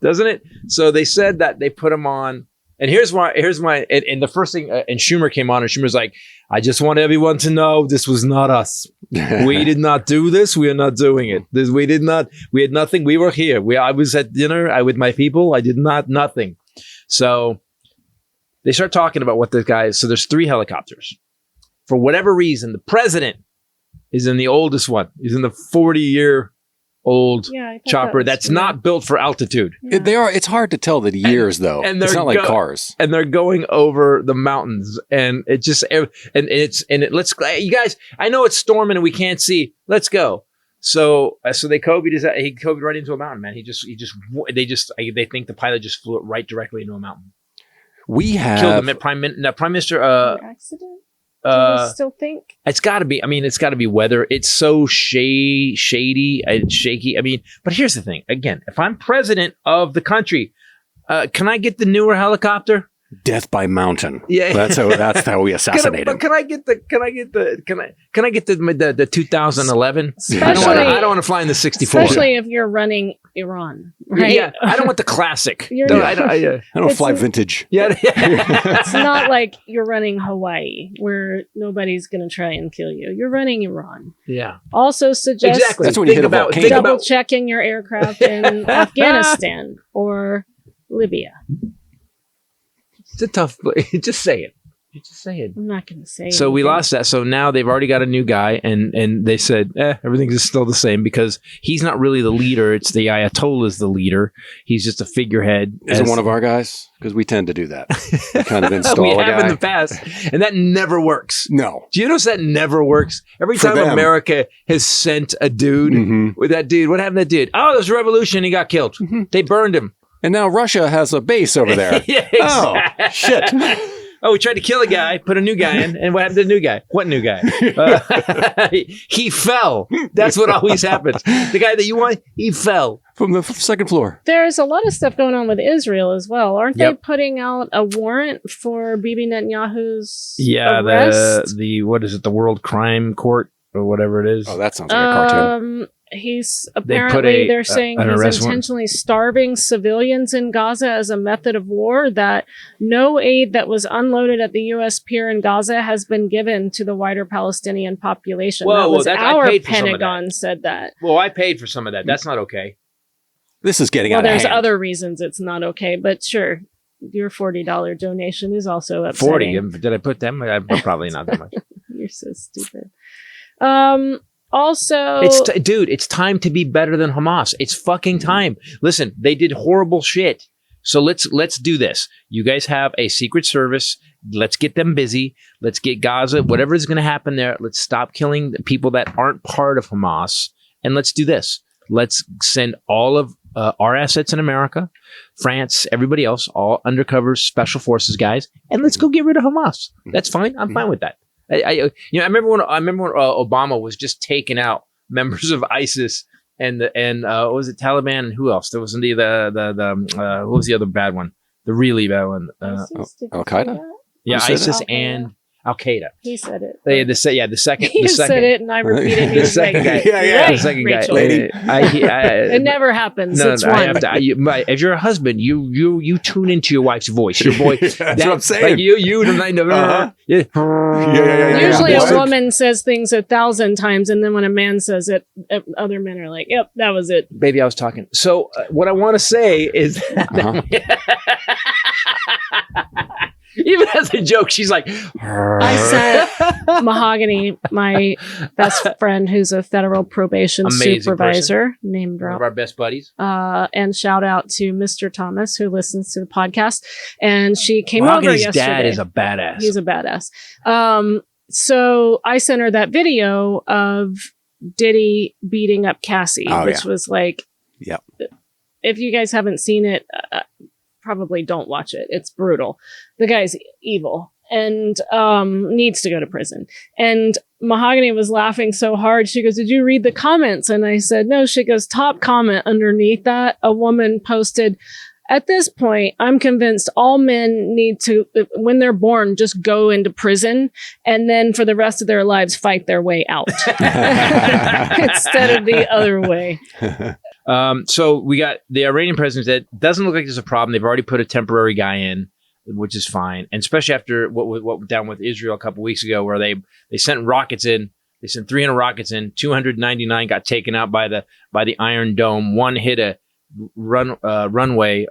doesn't it? So they said that they put him on, and here's my, and the first thing, and Schumer came on, and Schumer's like, I just want everyone to know this was not us. We did not do this. We are not doing it. We had nothing. We were here. I was at dinner with my people. I did nothing. So they start talking about what the guy is. So there's 3 helicopters. For whatever reason, the president is in the oldest one. He's in the 40-year-old chopper that's not built for altitude. Yeah. It's hard to tell the years, though. And it's not like cars. And they're going over the mountains, and it just let's, you guys, I know it's storming and we can't see. Let's go. So they Kobe'd right into a mountain, man. They think the pilot just flew it right directly into a mountain. We have killed him. Prime Minister. Accident? Do you still think? It's got to be. I mean, it's got to be weather. It's so shady and shaky. I mean, but here's the thing. Again, if I'm president of the country, can I get the newer helicopter? Death by mountain. Yeah, that's how we assassinate him. Can I get the 2011? I don't want to fly in the 64. Especially if you're running Iran, right? Yeah, I don't want the classic. I don't fly vintage. Yeah. It's not like you're running Hawaii where nobody's going to try and kill you. You're running Iran. Yeah. Also suggest exactly. That's when you hit a volcano. Double checking your aircraft in Afghanistan or Libya. It's a tough place. Just say it. I'm not going to say it. So we lost that. So now they've already got a new guy, and they said, everything's still the same because he's not really the leader. It's the Ayatollah is the leader. He's just a figurehead. Is it one of our guys? Because we tend to do that. We kind of install we a have guy. in the past, and that never works. No. Do you notice that never works? Every For time them. America has sent a dude with that dude, what happened to that dude? Oh, there's a revolution. He got killed. They burned him. And now Russia has a base over there. Yeah, exactly. Oh, shit. Oh, we tried to kill a guy, put a new guy in, and what happened to the new guy? What new guy? He fell. That's what always happens. The guy that you want, he fell. From the second floor. There's a lot of stuff going on with Israel as well. Aren't they putting out a warrant for Bibi Netanyahu's arrest? the what is it? The World Crime Court or whatever it is. Oh, that sounds like a cartoon. He's apparently, they're saying an he's arrest intentionally starving civilians in Gaza as a method of war, that no aid that was unloaded at the U.S. pier in Gaza has been given to the wider Palestinian population. Our Pentagon said that. Well, I paid for some of that. That's not okay. This is getting out of hand. Well, there's other reasons it's not okay, but sure, your $40 donation is also upsetting. 40? Did I put them? Probably not that much. You're so stupid. Also, it's time to be better than Hamas. It's fucking time. Listen, they did horrible shit. So let's do this. You guys have a secret service. Let's get them busy. Let's get Gaza, whatever is going to happen there. Let's stop killing the people that aren't part of Hamas. And let's do this. Let's send all of our assets in America, France, everybody else, all undercover special forces guys, and let's go get rid of Hamas. That's fine. I'm fine with that. I remember when Obama was just taking out members of ISIS and what was it, Taliban, and who else? There was the what was the other bad one? The really bad one. Al Qaeda. Yeah, ISIS and Al Qaeda. He said it. The second. He the said second, it, and I repeated. He The was like, second guy. "Right, The second Rachel." guy. Lady. It never happens. It's I one. have to. If you're a husband, you tune into your wife's voice. Your boy. That's what I'm saying. Like you tonight. Uh-huh. Yeah. Usually Yeah. a woman says things 1,000 times, and then when a man says it, other men are like, "Yep, that was it." Baby, I was talking. So what I want to say is that even as a joke, she's like, I sent Mahogany, my best friend, who's a federal probation Amazing supervisor, name one of drop, our best buddies. and shout out to Mr. Thomas, who listens to the podcast. And she came over Mahogany's yesterday. dad is a badass. He's a badass. So I sent her that video of Diddy beating up Cassie, which was like, Yep. if you guys haven't seen it, probably don't watch it. It's brutal. The guy's evil and needs to go to prison. And Mahogany was laughing so hard. She goes, "Did you read the comments?" And I said, "No." She goes, "Top comment underneath that, a woman posted, 'At this point, I'm convinced all men need to, when they're born, just go into prison and then for the rest of their lives fight their way out instead of the other way.'" So we got the Iranian president that doesn't look like there's a problem. They've already put a temporary guy in, which is fine. And especially after what went down with Israel a couple weeks ago, where they sent rockets in. They sent 300 rockets in. 299 got taken out by the Iron Dome. One hit a runway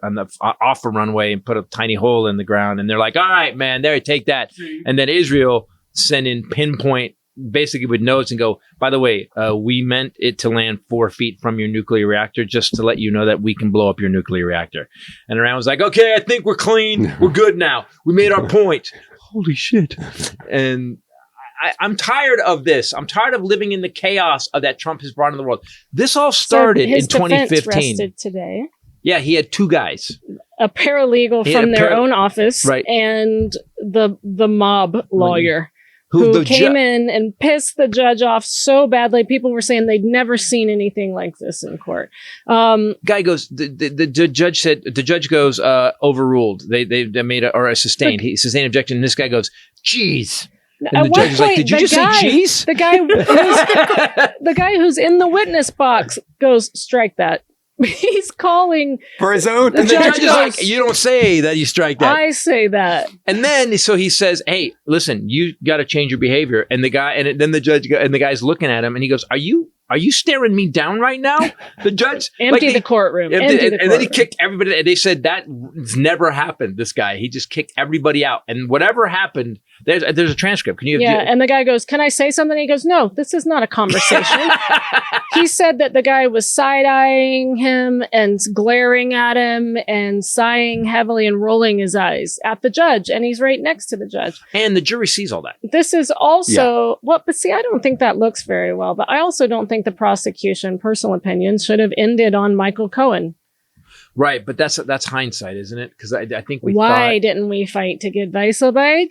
off a runway and put a tiny hole in the ground. And they're like, "All right, man, there, take that." And then Israel sent in pinpoint, basically with notes, and go, "By the way, we meant it to land 4 feet from your nuclear reactor, just to let you know that we can blow up your nuclear reactor." And Iran was like, "Okay, I think we're clean. We're good now. We made our point." Holy shit. And I'm tired of this. I'm tired of living in the chaos that Trump has brought in the world. This all started in 2015. Rested today. Yeah, he had 2 guys. A paralegal He had from a their own office, Right. and the mob lawyer Who who the came in and pissed the judge off so badly. People were saying they'd never seen anything like this in court. Guy goes, the judge said, the judge goes, overruled. They made a sustained. He sustained objection. And this guy goes, "Geez." And the judge is like, "Did you just say cheese?" The guy who's in the witness box goes, "Strike that." He's calling For his own. And the judge is goes, like, "You don't say that, you strike that." I say that. And then, so he says, "Hey, listen, you got to change your behavior." And the guy, then the judge, and the guy's looking at him, and he goes, Are you staring me down right now?" The judge Empty the courtroom. And Empty the then he courtroom. kicked everybody. And they said that's never happened. This guy, he just kicked everybody out. And whatever happened, there's a transcript. Can you? Yeah, and the guy goes, "Can I say something?" He goes, "No, this is not a conversation." He said that the guy was side-eyeing him and glaring at him and sighing heavily and rolling his eyes at the judge, and he's right next to the judge. And the jury sees all that. This is also but see, I don't think that looks very well. But I also don't think the prosecution, personal opinion, should have ended on Michael Cohen. Right, but that's hindsight, isn't it? Because I think we Why thought, didn't we fight to get Weisselberg?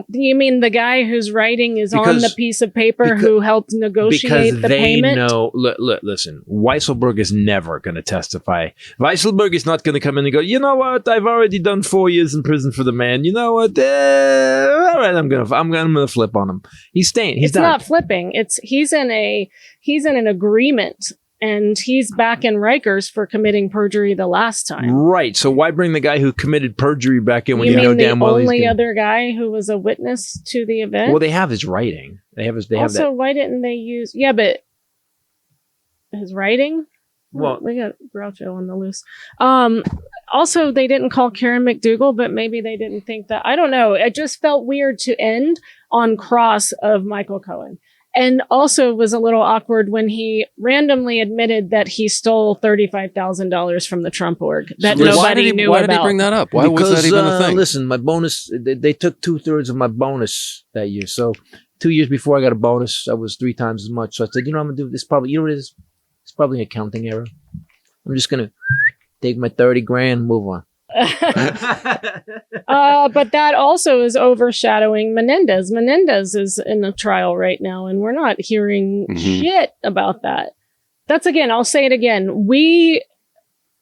You mean the guy whose writing is on the piece of paper who helped negotiate because the they payment? know. Listen, Weisselberg is never going to testify. Weisselberg is not going to come in and go, "You know what? I've already done 4 years in prison for the man. You know what? All right, I'm gonna flip on him. He's staying. He's It's done. not flipping. He's in an agreement, and he's back in Rikers for committing perjury the last time. Right. So why bring the guy who committed perjury back in when You you know mean the damn well he's only gonna- other guy who was a witness to the event? Well, they have his writing. They have that. Why didn't they use? Yeah, but his writing. Well, we got Groucho on the loose. Also, they didn't call Karen McDougal, but maybe they didn't think that. I don't know. It just felt weird to end on cross of Michael Cohen. And also was a little awkward when he randomly admitted that he stole $35,000 from the Trump org that nobody knew Why about. did he bring that up? Why was that even a thing? Listen, my bonus, they took 2/3 of my bonus that year. So 2 years before I got a bonus, I was 3 times as much. So I said, I'm going to do this probably, you know what it is? It's probably an accounting error. I'm just going to take my 30 grand, move on. But that also is overshadowing Menendez. Menendez is in a trial right now, and we're not hearing shit about that. That's again, I'll say it again. We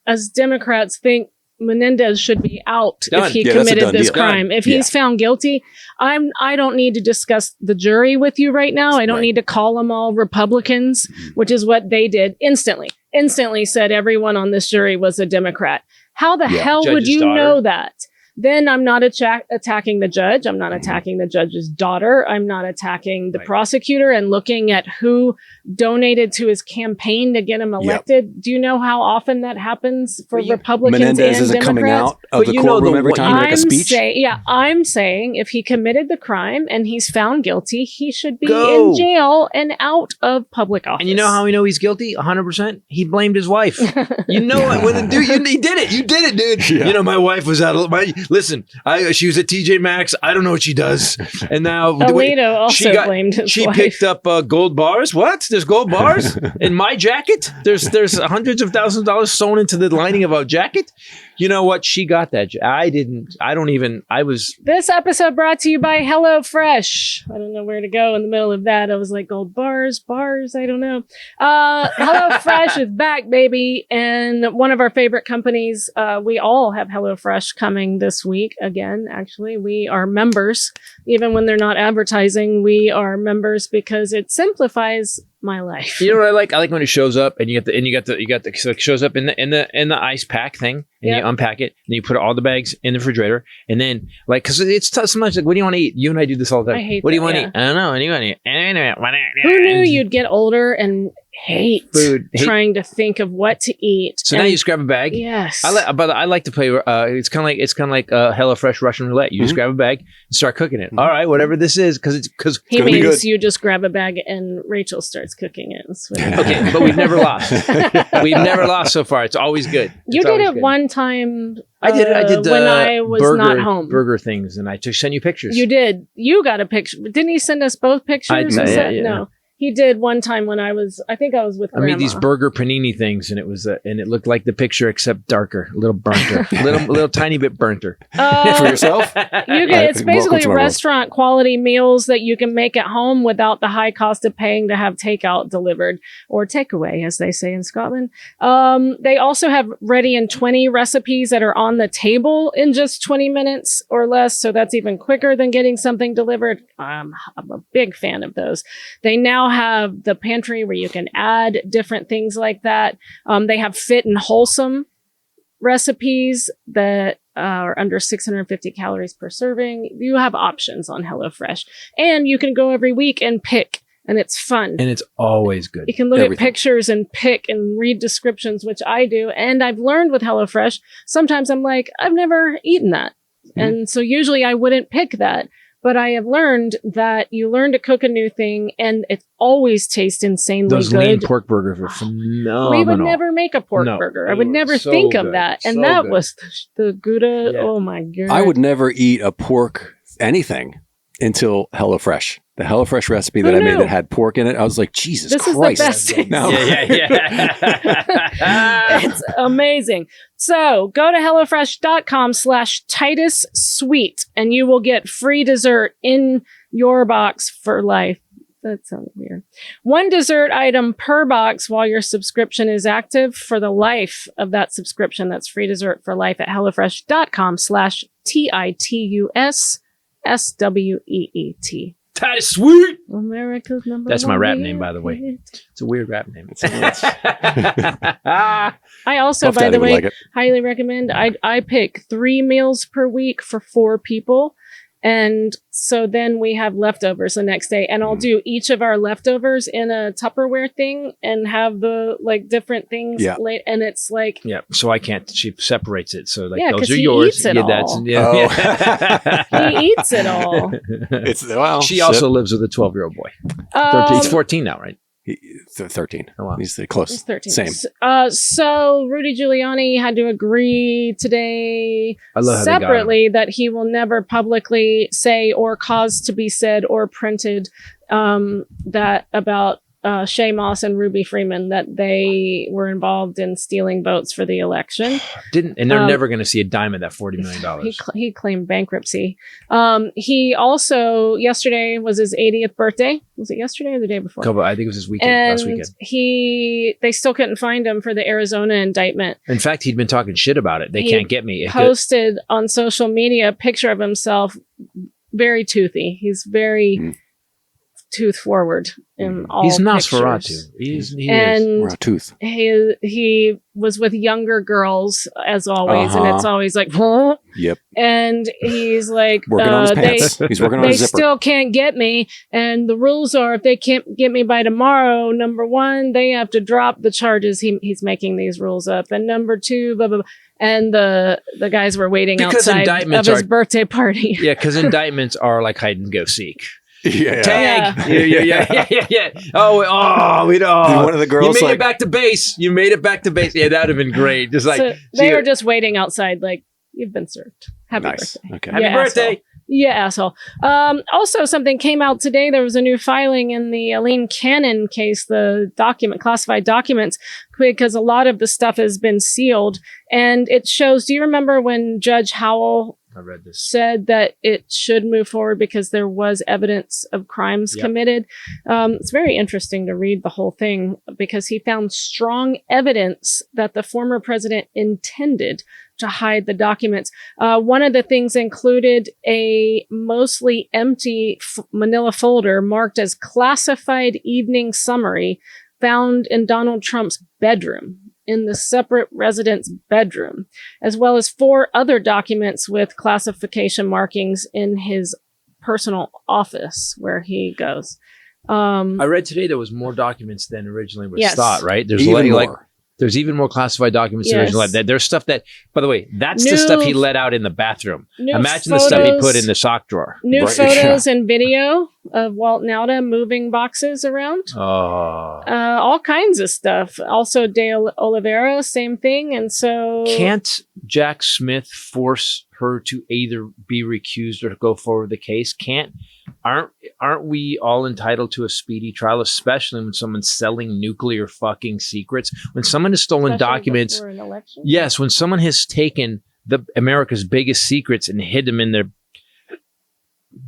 as Democrats think Menendez should be out Done. if he Yeah, that's a committed done this deal. crime. If Yeah. he's found guilty, I don't need to discuss the jury with you right now. I don't Right. need to call them all Republicans, which is what they did instantly. Instantly said everyone on this jury was a Democrat. How the hell would Judge's you daughter. know that? Then I'm not attacking the judge. I'm not attacking the judge's daughter. I'm not attacking the prosecutor and looking at who donated to his campaign to get him elected. Do you know how often that happens for Republicans Menendez and isn't Democrats? coming out of But the you know courtroom the every what- time you make a speech. I'm saying if he committed the crime and he's found guilty, he should be Go. in jail and out of public office. And you know how we know he's guilty? 100%. He blamed his wife. You know what? When the dude, he did it. You did it, dude. Yeah. You know, my wife was listen, she was at TJ Maxx. I don't know what she does. And now Alito also blamed his She wife. picked up gold bars. What? There's gold bars in my jacket? There's hundreds of thousands of dollars sewn into the lining of a jacket. You know what? She got that. I didn't. I don't even. I was. This episode brought to you by HelloFresh. I don't know where to go in the middle of that. I was like, gold bars, I don't know. HelloFresh is back, baby. And one of our favorite companies, we all have HelloFresh coming this week. Again, actually, we are members. Even when they're not advertising, we are members because it simplifies my life. You know what I like? I like when it shows up and you got the so it shows up in the ice pack thing and Yep. you unpack it and you put all the bags in the refrigerator and then like because it's tough sometimes like what do you want to eat? You and I do this all the time. I hate what do you that, want to yeah. eat? I don't know. What do you want to eat? Who knew you'd get older and hate Food. trying to think of what to eat? So now you just grab a bag. Yes. I like to play. It's kind of like HelloFresh Russian roulette. You just grab a bag and start cooking it. All right, whatever this is, because He gonna be means good. you just grab a bag and Rachel starts cooking it. That's what it is. okay, but we've never lost. We've never lost so far. It's always good. You It's did always it good. one time. I did when I was not home. burger things, and I just send you pictures. You did. You got a picture. Didn't he send us both pictures? I did, Was yeah, that- yeah. No, he did one time when I think I was with I Grandma. made these burger panini things, and it was and it looked like the picture except darker, a little burnt, little tiny bit burnt. For yourself? You Right. can, it's Welcome basically to my world. restaurant quality meals that you can make at home without the high cost of paying to have takeout delivered or takeaway, as they say in Scotland. They also have ready in 20 recipes that are on the table in just 20 minutes or less. So that's even quicker than getting something delivered. I'm a big fan of those. They now have the pantry where you can add different things like that. They have fit and wholesome recipes that are under 650 calories per serving. You have options on HelloFresh, and you can go every week and pick, and it's fun. And it's always good. You can look Everything. at pictures and pick and read descriptions, which I do. And I've learned with HelloFresh, sometimes I'm like, I've never eaten that. And so usually I wouldn't pick that. But I have learned that you learn to cook a new thing and it always tastes insanely Those lean good. pork burgers were phenomenal. We would never make a pork No, burger. I they would were never so think of good. that. And So that good. was the Gouda. Yeah. Oh my God. I would never eat a pork anything until HelloFresh. The HelloFresh recipe that Who I made knew? that had pork in it, I was like, Jesus This Christ. is the best. Now, Yeah. It's amazing. So go to HelloFresh.com/Titus Sweet and you will get free dessert in your box for life. That sounds weird. One dessert item per box while your subscription is active for the life of that subscription. That's free dessert for life at HelloFresh.com/TITUSSWEET. Titus Sweet. America's number That's one. my rap name, by the way. hit. It's a weird rap name. I also, Puff by Daddy the would way, like it. highly recommend. I pick 3 meals per week for 4 people. And so then we have leftovers the next day. And I'll do each of our leftovers in a Tupperware thing and have the like different things. Yeah. And it's like, Yeah, so I can't. She separates it. So like Yeah, those 'cause are he yours. eats it all. Oh. he eats it all. It's, well, She also lives with a 12-year-old boy. He's 14 now, right? 13. Oh, wow. He's close. He's 13. Same. So Rudy Giuliani had to agree today I love how they got him. separately that he will never publicly say or cause to be said or printed that about Shay Moss and Ruby Freeman that they were involved in stealing votes for the election. And they're never going to see a dime of that $40 million. He claimed bankruptcy. He also, yesterday was his 80th birthday. Was it yesterday or the day before? I think it was this weekend, last weekend. They still couldn't find him for the Arizona indictment. In fact, he'd been talking shit about it. They can't get me. He posted on social media a picture of himself, very toothy. He's very tooth forward in all He's pictures. Nosferatu. He is. Tooth. He was with younger girls as always, and it's always like, huh? Yep. And he's like, working on his pants. He's working on they his zipper. still can't get me, and the rules are if they can't get me by tomorrow, number one, they have to drop the charges. He's making these rules up, and number two, blah blah blah. And the guys were waiting outside of his birthday party. Yeah, because indictments are like hide and go seek. Yeah. Tag. Yeah. Oh, we don't. One of the girls You made it back to base. Yeah, that would have been great. Just like so they were just waiting outside, like, you've been served. Happy birthday. Okay. Happy birthday. Asshole. Yeah, asshole. Also, something came out today. There was a new filing in the Eileen Cannon case, the classified documents, because a lot of the stuff has been sealed. And it shows, do you remember when Judge Howell said that it should move forward because there was evidence of crimes committed? It's very interesting to read the whole thing because he found strong evidence that the former president intended to hide the documents. One of the things included a mostly empty manila folder marked as classified evening summary found in Donald Trump's bedroom, in the separate residence bedroom, as well as 4 other documents with classification markings in his personal office where he goes. I read today there was more documents than originally was Yes. thought, right? There's Even more. There's even more classified documents than originally. There's stuff that, by the way, that's the stuff he let out in the bathroom. Imagine the stuff he put in the sock drawer. New photos and video of Walt Nauta moving boxes around. All kinds of stuff. Also, De Oliveira, same thing. And so... Can't Jack Smith force her to either be recused or to go forward with the case? Aren't we all entitled to a speedy trial, especially when someone's selling nuclear fucking secrets? When someone has stolen documents, yes, when someone has taken America's biggest secrets and hid them in their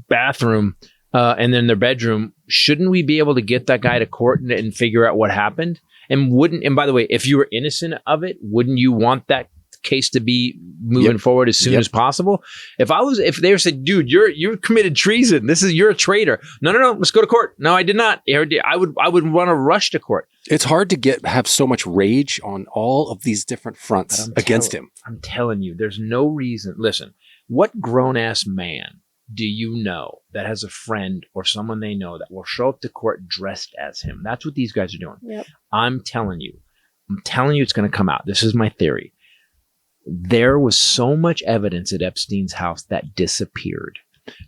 bathroom and then their bedroom, shouldn't we be able to get that guy to court and figure out what happened? And by the way, if you were innocent of it, wouldn't you want that case to be moving forward as soon as possible? If they said, dude, you're committed treason, you're a traitor, no, let's go to court. No, I did not. I would want to rush to court. It's hard to have so much rage on all of these different fronts against him. I'm telling you, there's no reason. Listen, what grown-ass man do you know that has a friend or someone they know that will show up to court dressed as him? That's what these guys are doing. Yep. I'm telling you it's going to come out. This is my theory. There was so much evidence at Epstein's house that disappeared.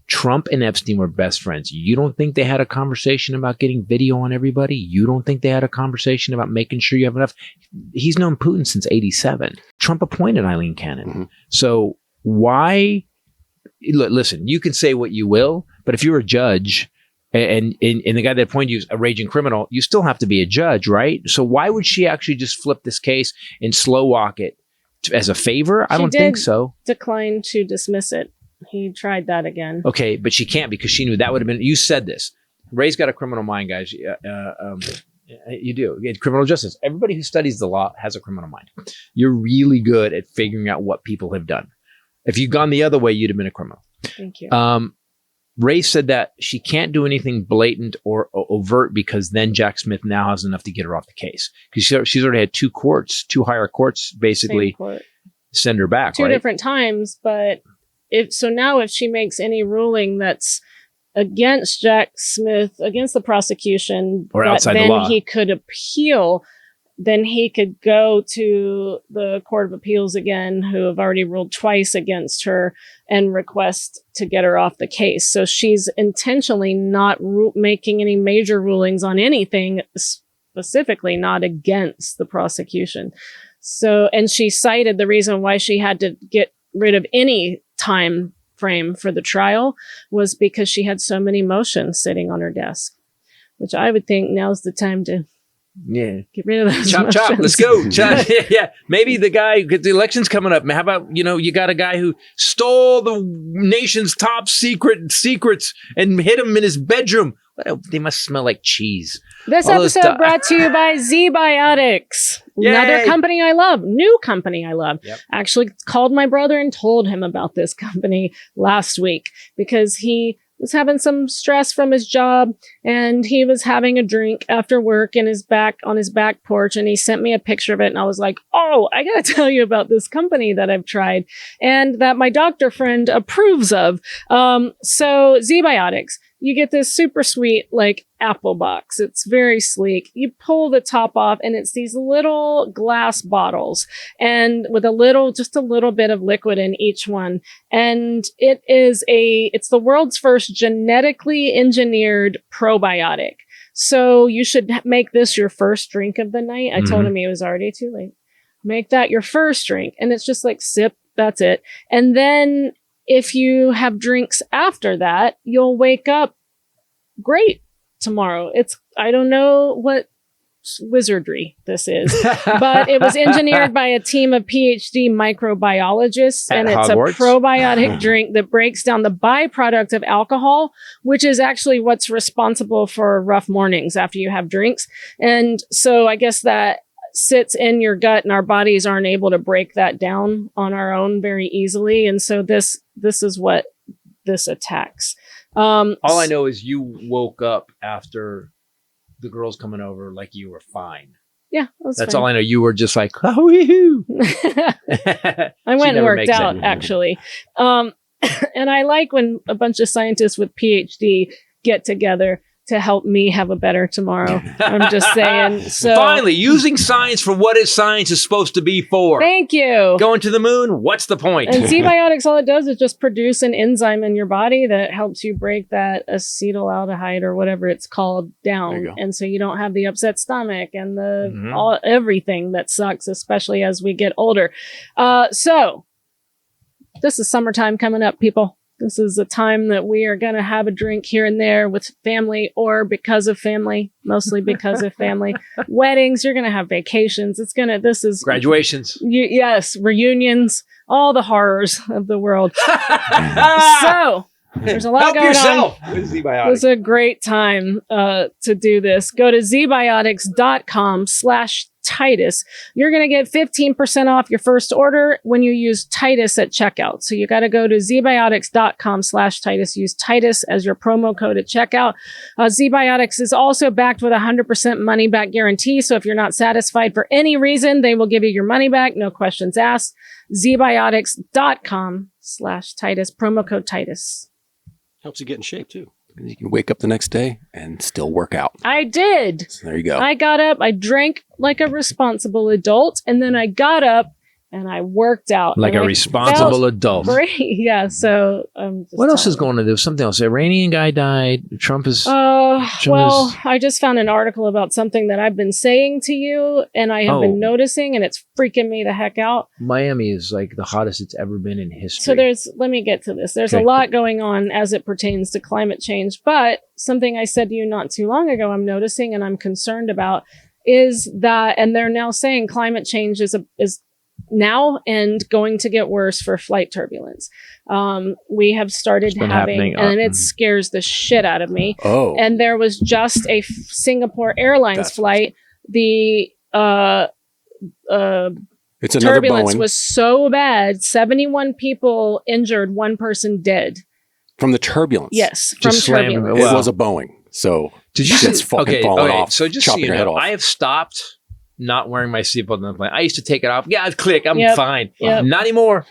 Trump and Epstein were best friends. You don't think they had a conversation about getting video on everybody? You don't think they had a conversation about making sure you have enough? He's known Putin since 87. Trump appointed Eileen Cannon. Mm-hmm. So why? Listen, you can say what you will, but if you're a judge and the guy that appointed you is a raging criminal, you still have to be a judge, right? So why would she actually just flip this case and slow walk it as a favor? I don't think so. Declined to dismiss it. He tried that again. Okay, but she can't because she knew that would have been. You said this. Ray's got a criminal mind, guys. You do. Criminal justice. Everybody who studies the law has a criminal mind. You're really good at figuring out what people have done. If you'd gone the other way, you'd have been a criminal. Thank you. Ray said that she can't do anything blatant or overt because then Jack Smith now has enough to get her off the case. Because she's already had two higher courts basically send her back. Two different times, but if she makes any ruling that's against Jack Smith, against the prosecution, or outside the law, he could appeal. Then he could go to the Court of Appeals again, who have already ruled twice against her, and request to get her off the case. So she's intentionally not making any major rulings on anything, specifically not against the prosecution. So, and she cited the reason why she had to get rid of any time frame for the trial was because she had so many motions sitting on her desk. which I would think now's the time to get rid of those Chop, emotions. chop. Let's go. Yeah. Maybe the guy, because the election's coming up. How about, you got a guy who stole the nation's top secrets and hid him in his bedroom. They must smell like cheese. This episode brought to you by Z-Biotics. Another company I love. New company I love. Yep. Actually called my brother and told him about this company last week because he was having some stress from his job and he was having a drink after work on his back porch, and he sent me a picture of it, and I was like, oh, I gotta tell you about this company that I've tried and that my doctor friend approves of. So Z-Biotics, you get this super sweet like apple box. It's very sleek. You pull the top off and it's these little glass bottles and with just a little bit of liquid in each one. And it's the world's first genetically engineered probiotic. So you should make this your first drink of the night. I told him it was already too late. Make that your first drink. And it's just like sip, that's it. And then if you have drinks after that, you'll wake up great tomorrow. I don't know what wizardry this is, but it was engineered by a team of PhD microbiologists, and it's Hogwarts. a probiotic drink that breaks down the byproduct of alcohol, which is actually what's responsible for rough mornings after you have drinks. And so I guess that sits in your gut and our bodies aren't able to break that down on our own very easily. And so this is what this attacks. All I know is you woke up after the girls coming over like you were fine. Yeah, that's all I know. You were just like, oh, wee-hoo. I went and worked out, actually. And I like when a bunch of scientists with PhD get together to help me have a better tomorrow. I'm just saying. So finally, using science for what science is supposed to be for. Thank you. Going to the moon, what's the point? And Z-Biotics, all it does is just produce an enzyme in your body that helps you break that acetaldehyde or whatever it's called down. And so you don't have the upset stomach and everything that sucks, especially as we get older. So this is summertime coming up, people. This is a time that we are going to have a drink here and there with family or because of family, mostly because of family. Weddings, you're going to have vacations. This is graduations. Yes, reunions, all the horrors of the world. So there's a lot going on. It's a great time to do this. Go to zbiotics.com/Titus. You're going to get 15% off your first order when you use Titus at checkout. So you got to go to zbiotics.com/Titus. Use Titus as your promo code at checkout. Z-Biotics is also backed with a 100% money back guarantee. So if you're not satisfied for any reason, they will give you your money back. No questions asked. zbiotics.com/Titus. Promo code Titus. Helps you get in shape too. You can wake up the next day and still work out. I did. So there you go. I got up, I drank like a responsible adult, and then I got up and I worked out. Like a responsible adult. Great. Yeah. So what else is going on? There was something else. Iranian guy died. Trump is. I just found an article about something that I've been saying to you and I have been noticing, and it's freaking me the heck out. Miami is like the hottest it's ever been in history. So let me get to this. There's a lot going on as it pertains to climate change, but something I said to you not too long ago, I'm noticing and I'm concerned about is that, and they're now saying climate change is now and going to get worse for flight turbulence. We have started having, and it scares the shit out of me. Oh. And there was just a Singapore Airlines flight. The it's another turbulence Boeing. Was so bad, 71 people injured, one person dead. From the turbulence? Yes, from turbulence. It was a Boeing. So did you it's fucking falling off. So just chopping so you your head know, off. I have stopped not wearing my seatbelt on the plane. I used to take it off. Yeah, click. I'm fine. Yep. Not anymore.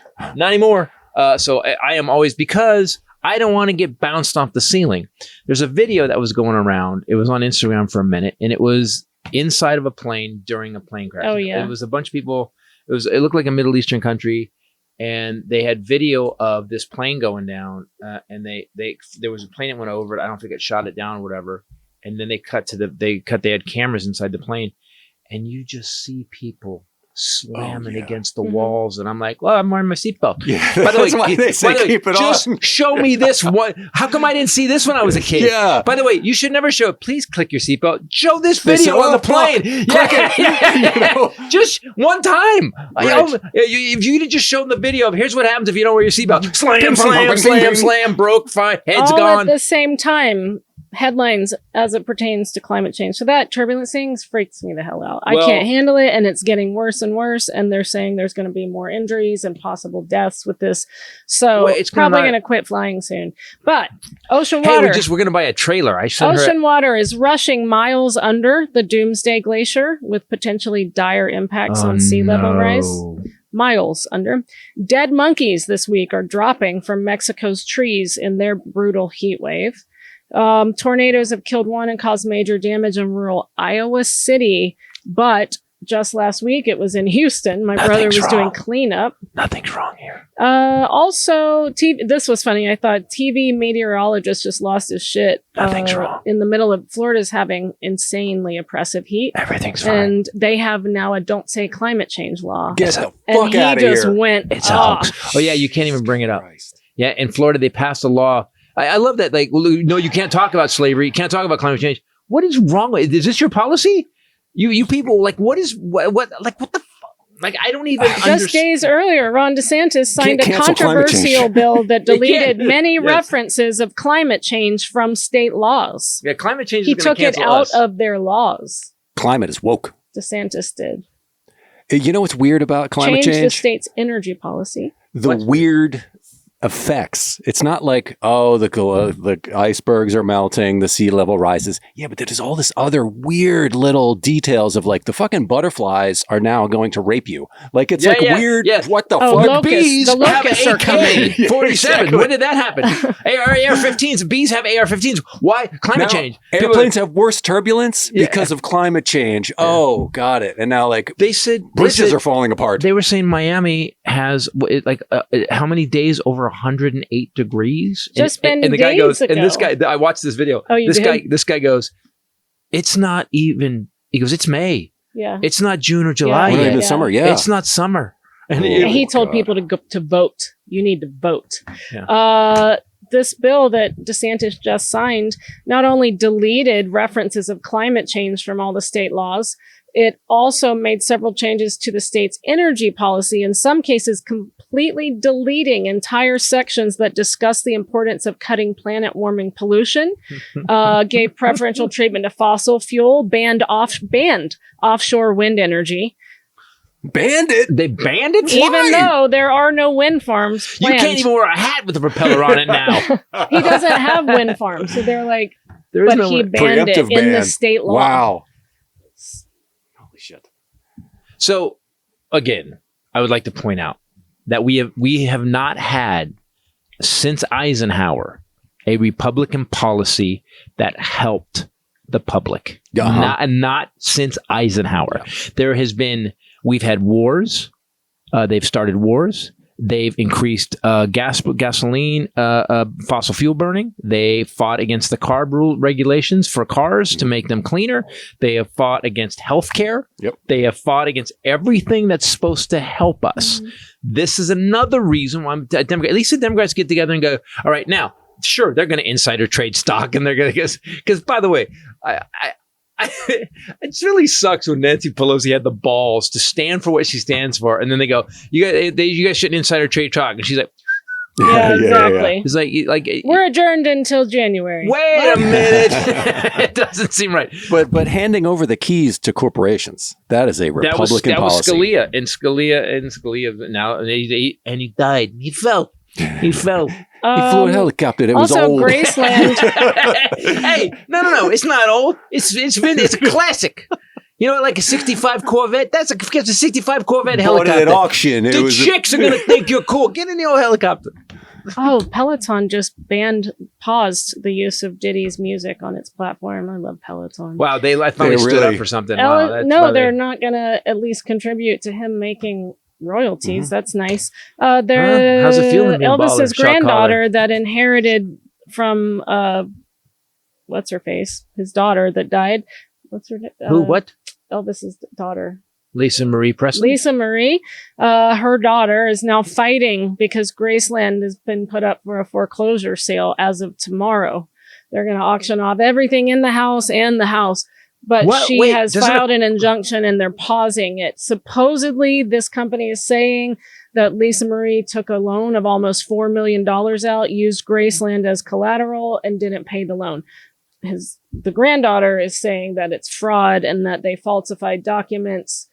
So I am always, because I don't want to get bounced off the ceiling. There's a video that was going around. It was on Instagram for a minute, and it was inside of a plane during a plane crash. Oh, yeah. It was a bunch of people. It looked like a Middle Eastern country, and they had video of this plane going down, and there was a plane that went over it. I don't think it shot it down or whatever. And then they had cameras inside the plane. And you just see people slamming yeah. against the walls, and I'm like, well, I'm wearing my seatbelt. Yeah, By the way, that's why they say keep it just on. show me this one. How come I didn't see this when I was a kid? Yeah. By the way, you should never show it. Please click your seatbelt. Show this They video say, on the "Oh, fuck, plane. click it." You know? Just one time. Right. If you'd have just shown the video of here's what happens if you don't wear your seatbelt. Slam, Ding, slam, ding, slam, ding. slam, broke, fine, head's All gone. at the same time. Headlines as it pertains to climate change. So that turbulence thing freaks me the hell out. I Well- can't handle it, and it's getting worse and worse. And they're saying there's going to be more injuries and possible deaths with this. So Well, it's probably gonna- going to quit flying soon. But ocean Hey, water. we're going to buy a trailer. I sent her. Ocean water is rushing miles under the Doomsday Glacier with potentially dire impacts on sea level rise. Miles under. Dead monkeys this week are dropping from Mexico's trees in their brutal heat wave. Tornadoes have killed one and caused major damage in rural Iowa City. But just last week, it was in Houston. My brother was doing cleanup. Nothing's wrong here. Also, this was funny. I thought TV meteorologist just lost his shit. Nothing's wrong. In the middle of Florida's having insanely oppressive heat. Everything's fine. And they have now a don't say climate change law. Get the And fuck he out of just here. went It's a off. hoax. Oh, yeah, you can't even bring it up. Christ. Yeah, in Florida, they passed a law. I love that. Like, well, no, you can't talk about slavery. You can't talk about climate change. What is wrong with Is this your policy? You people, like, what the fuck? Like, I don't even Just understand. days earlier, Ron DeSantis signed a Can't cancel climate change. controversial bill that They deleted can't. many Yes. references of climate change from state laws. Yeah, climate change He is going took to it cancel out us. of their laws. Climate is woke. DeSantis did. You know what's weird about climate Changed the change? state's energy policy. The weird effects. It's not like, oh, the icebergs are melting, the sea level rises. Yeah, but there's all this other weird little details of like the fucking butterflies are now going to rape you. Like it's weird. yeah. What the Oh, fuck? locusts. Bees The have locusts are coming. AK 47. Exactly. When did that happen? AR-15s. Bees have AR-15s. Why? Climate Now, change. People- airplanes have worse turbulence because of climate change. Oh, got it. And now like They said bridges are falling apart. They were saying Miami has how many days over 108 degrees? Just been and the guy days goes, and this ago. guy, I watched this video. Oh, you did? This guy goes, it's not even. He goes, it's May. Yeah. It's not June or July We're not yet. even Yeah. summer. Yeah. It's not summer. And And he told God. people to go to vote. You need to vote. Yeah. This bill that DeSantis just signed not only deleted references of climate change from all the state laws, it also made several changes to the state's energy policy, in some cases completely deleting entire sections that discuss the importance of cutting planet warming pollution, gave preferential treatment to fossil fuel, banned offshore wind energy. Banned it. They banned it. Even though there are no wind farms You planned. can't even wear a hat with a propeller on it now. He doesn't have wind farms. So they're like, There is but no he banned it Preemptive in the ban. state law. Wow. Holy shit. So, again, I would like to point out that we have not had since Eisenhower a Republican policy that helped the public. Not since Eisenhower. We've had wars. They've started wars. They've increased gasoline, fossil fuel burning. They fought against the CARB rule regulations for cars to make them cleaner. They have fought against healthcare. Yep. They have fought against everything that's supposed to help us. This is another reason why at least the Democrats get together and go, all right, now, sure, they're going to insider trade stock, and they're going to, because by the way, it really sucks when Nancy Pelosi had the balls to stand for what she stands for, and then they go, "You guys shouldn't insider trade talk," and she's like, Yeah, exactly. "It's like We're adjourned until January. wait a minute, it doesn't seem right." But handing over the keys to corporations, that is a Republican that was policy. Scalia, and Scalia now, and he died. He fell. He fell. He flew a helicopter. It was also, old. Graceland. Hey, no, it's not old. It's a classic. You know, like a 65 Corvette. That's a 65 Corvette Bought it helicopter. at auction. It The was chicks are gonna think you're cool. Get in the old helicopter. Oh, Peloton just paused the use of Diddy's music on its platform. I love Peloton. Wow, I finally They stood really- up for something. Wow, that's no, why they're not going to at least contribute to him making royalties. That's nice. How's it feeling to be a Elvis's baller? Shot granddaughter that inherited from what's her face, his daughter that died. What's her Who? What? Elvis's daughter. Lisa Marie Presley. Lisa Marie, her daughter is now fighting because Graceland has been put up for a foreclosure sale as of tomorrow. They're going to auction off everything in the house and the house. But she has filed an injunction and they're pausing it. Supposedly, this company is saying that Lisa Marie took a loan of almost $4 million out, used Graceland as collateral, and didn't pay the loan. The granddaughter is saying that it's fraud and that they falsified documents.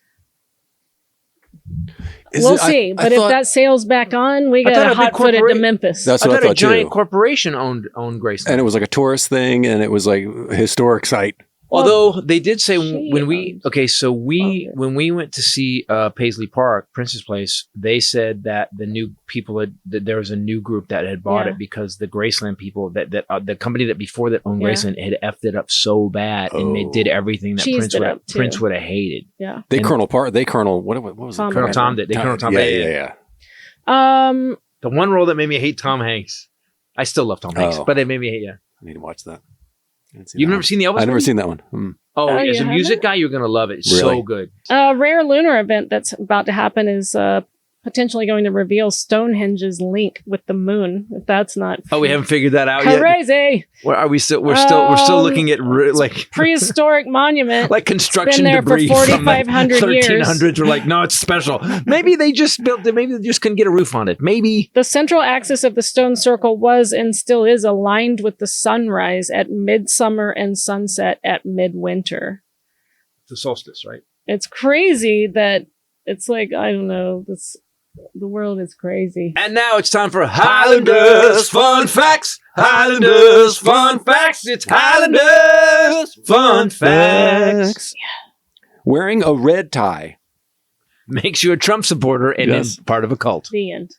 We'll see. But if that sale's back on, we got a hot-footed to Memphis. That's what I thought a giant too. corporation owned Graceland. And it was like a tourist thing, and it was like a historic site. Although they did say when we went to see Paisley Park, Prince's Place, they said that the new people that there was a new group that had bought it because the Graceland people that the company that before that owned Graceland had effed it up so bad and they did everything that Prince would have hated. Yeah, what was it? Colonel Tom did. Colonel Tom did. Yeah. The one role that made me hate Tom Hanks. I still love Tom Hanks, but it made me hate. Yeah, I need to watch that. You've never seen the Elvis? I've never seen that one. Oh, as a music guy, you're going to love it. It's so good. A rare lunar event that's about to happen is potentially going to reveal Stonehenge's link with the moon. If that's not we haven't figured that out yet. Crazy. Where are we still? We're still looking at like prehistoric monument, like construction been there debris for from the 4,500 years. 1300s. We're like, no, it's special. Maybe they just built it. Maybe they just couldn't get a roof on it. Maybe the central axis of the stone circle was and still is aligned with the sunrise at midsummer and sunset at midwinter. The solstice, right? It's crazy that it's like, I don't know, the world is crazy. And now it's time for Highlanders Fun Facts. Highlanders Fun Facts. It's Highlanders Fun Facts. Yeah. Wearing a red tie makes you a Trump supporter and is part of a cult. The end.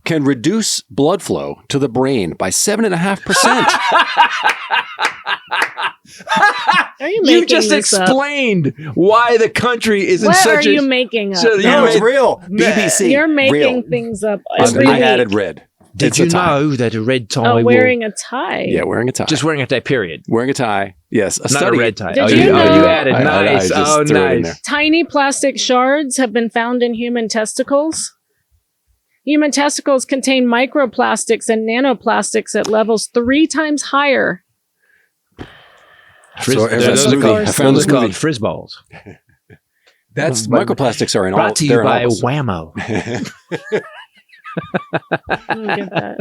Can reduce blood flow to the brain by 7.5%. Are you making You just this explained why the country is in what such are you making up? No, it's real. BBC. You're making real. things up every I week. added red. Did you know that a red tie wearing a tie? Yeah, wearing a tie. Just wearing a tie, period. Wearing a tie. Yes. Not a red tie. Did you know? You added. Nice. Nice. Tiny plastic shards have been found in human testicles. Human testicles contain microplastics and nanoplastics at levels 3 times higher. Those are called frizz balls. That's microplastics are in all. Brought to you by Whammo. I don't get that.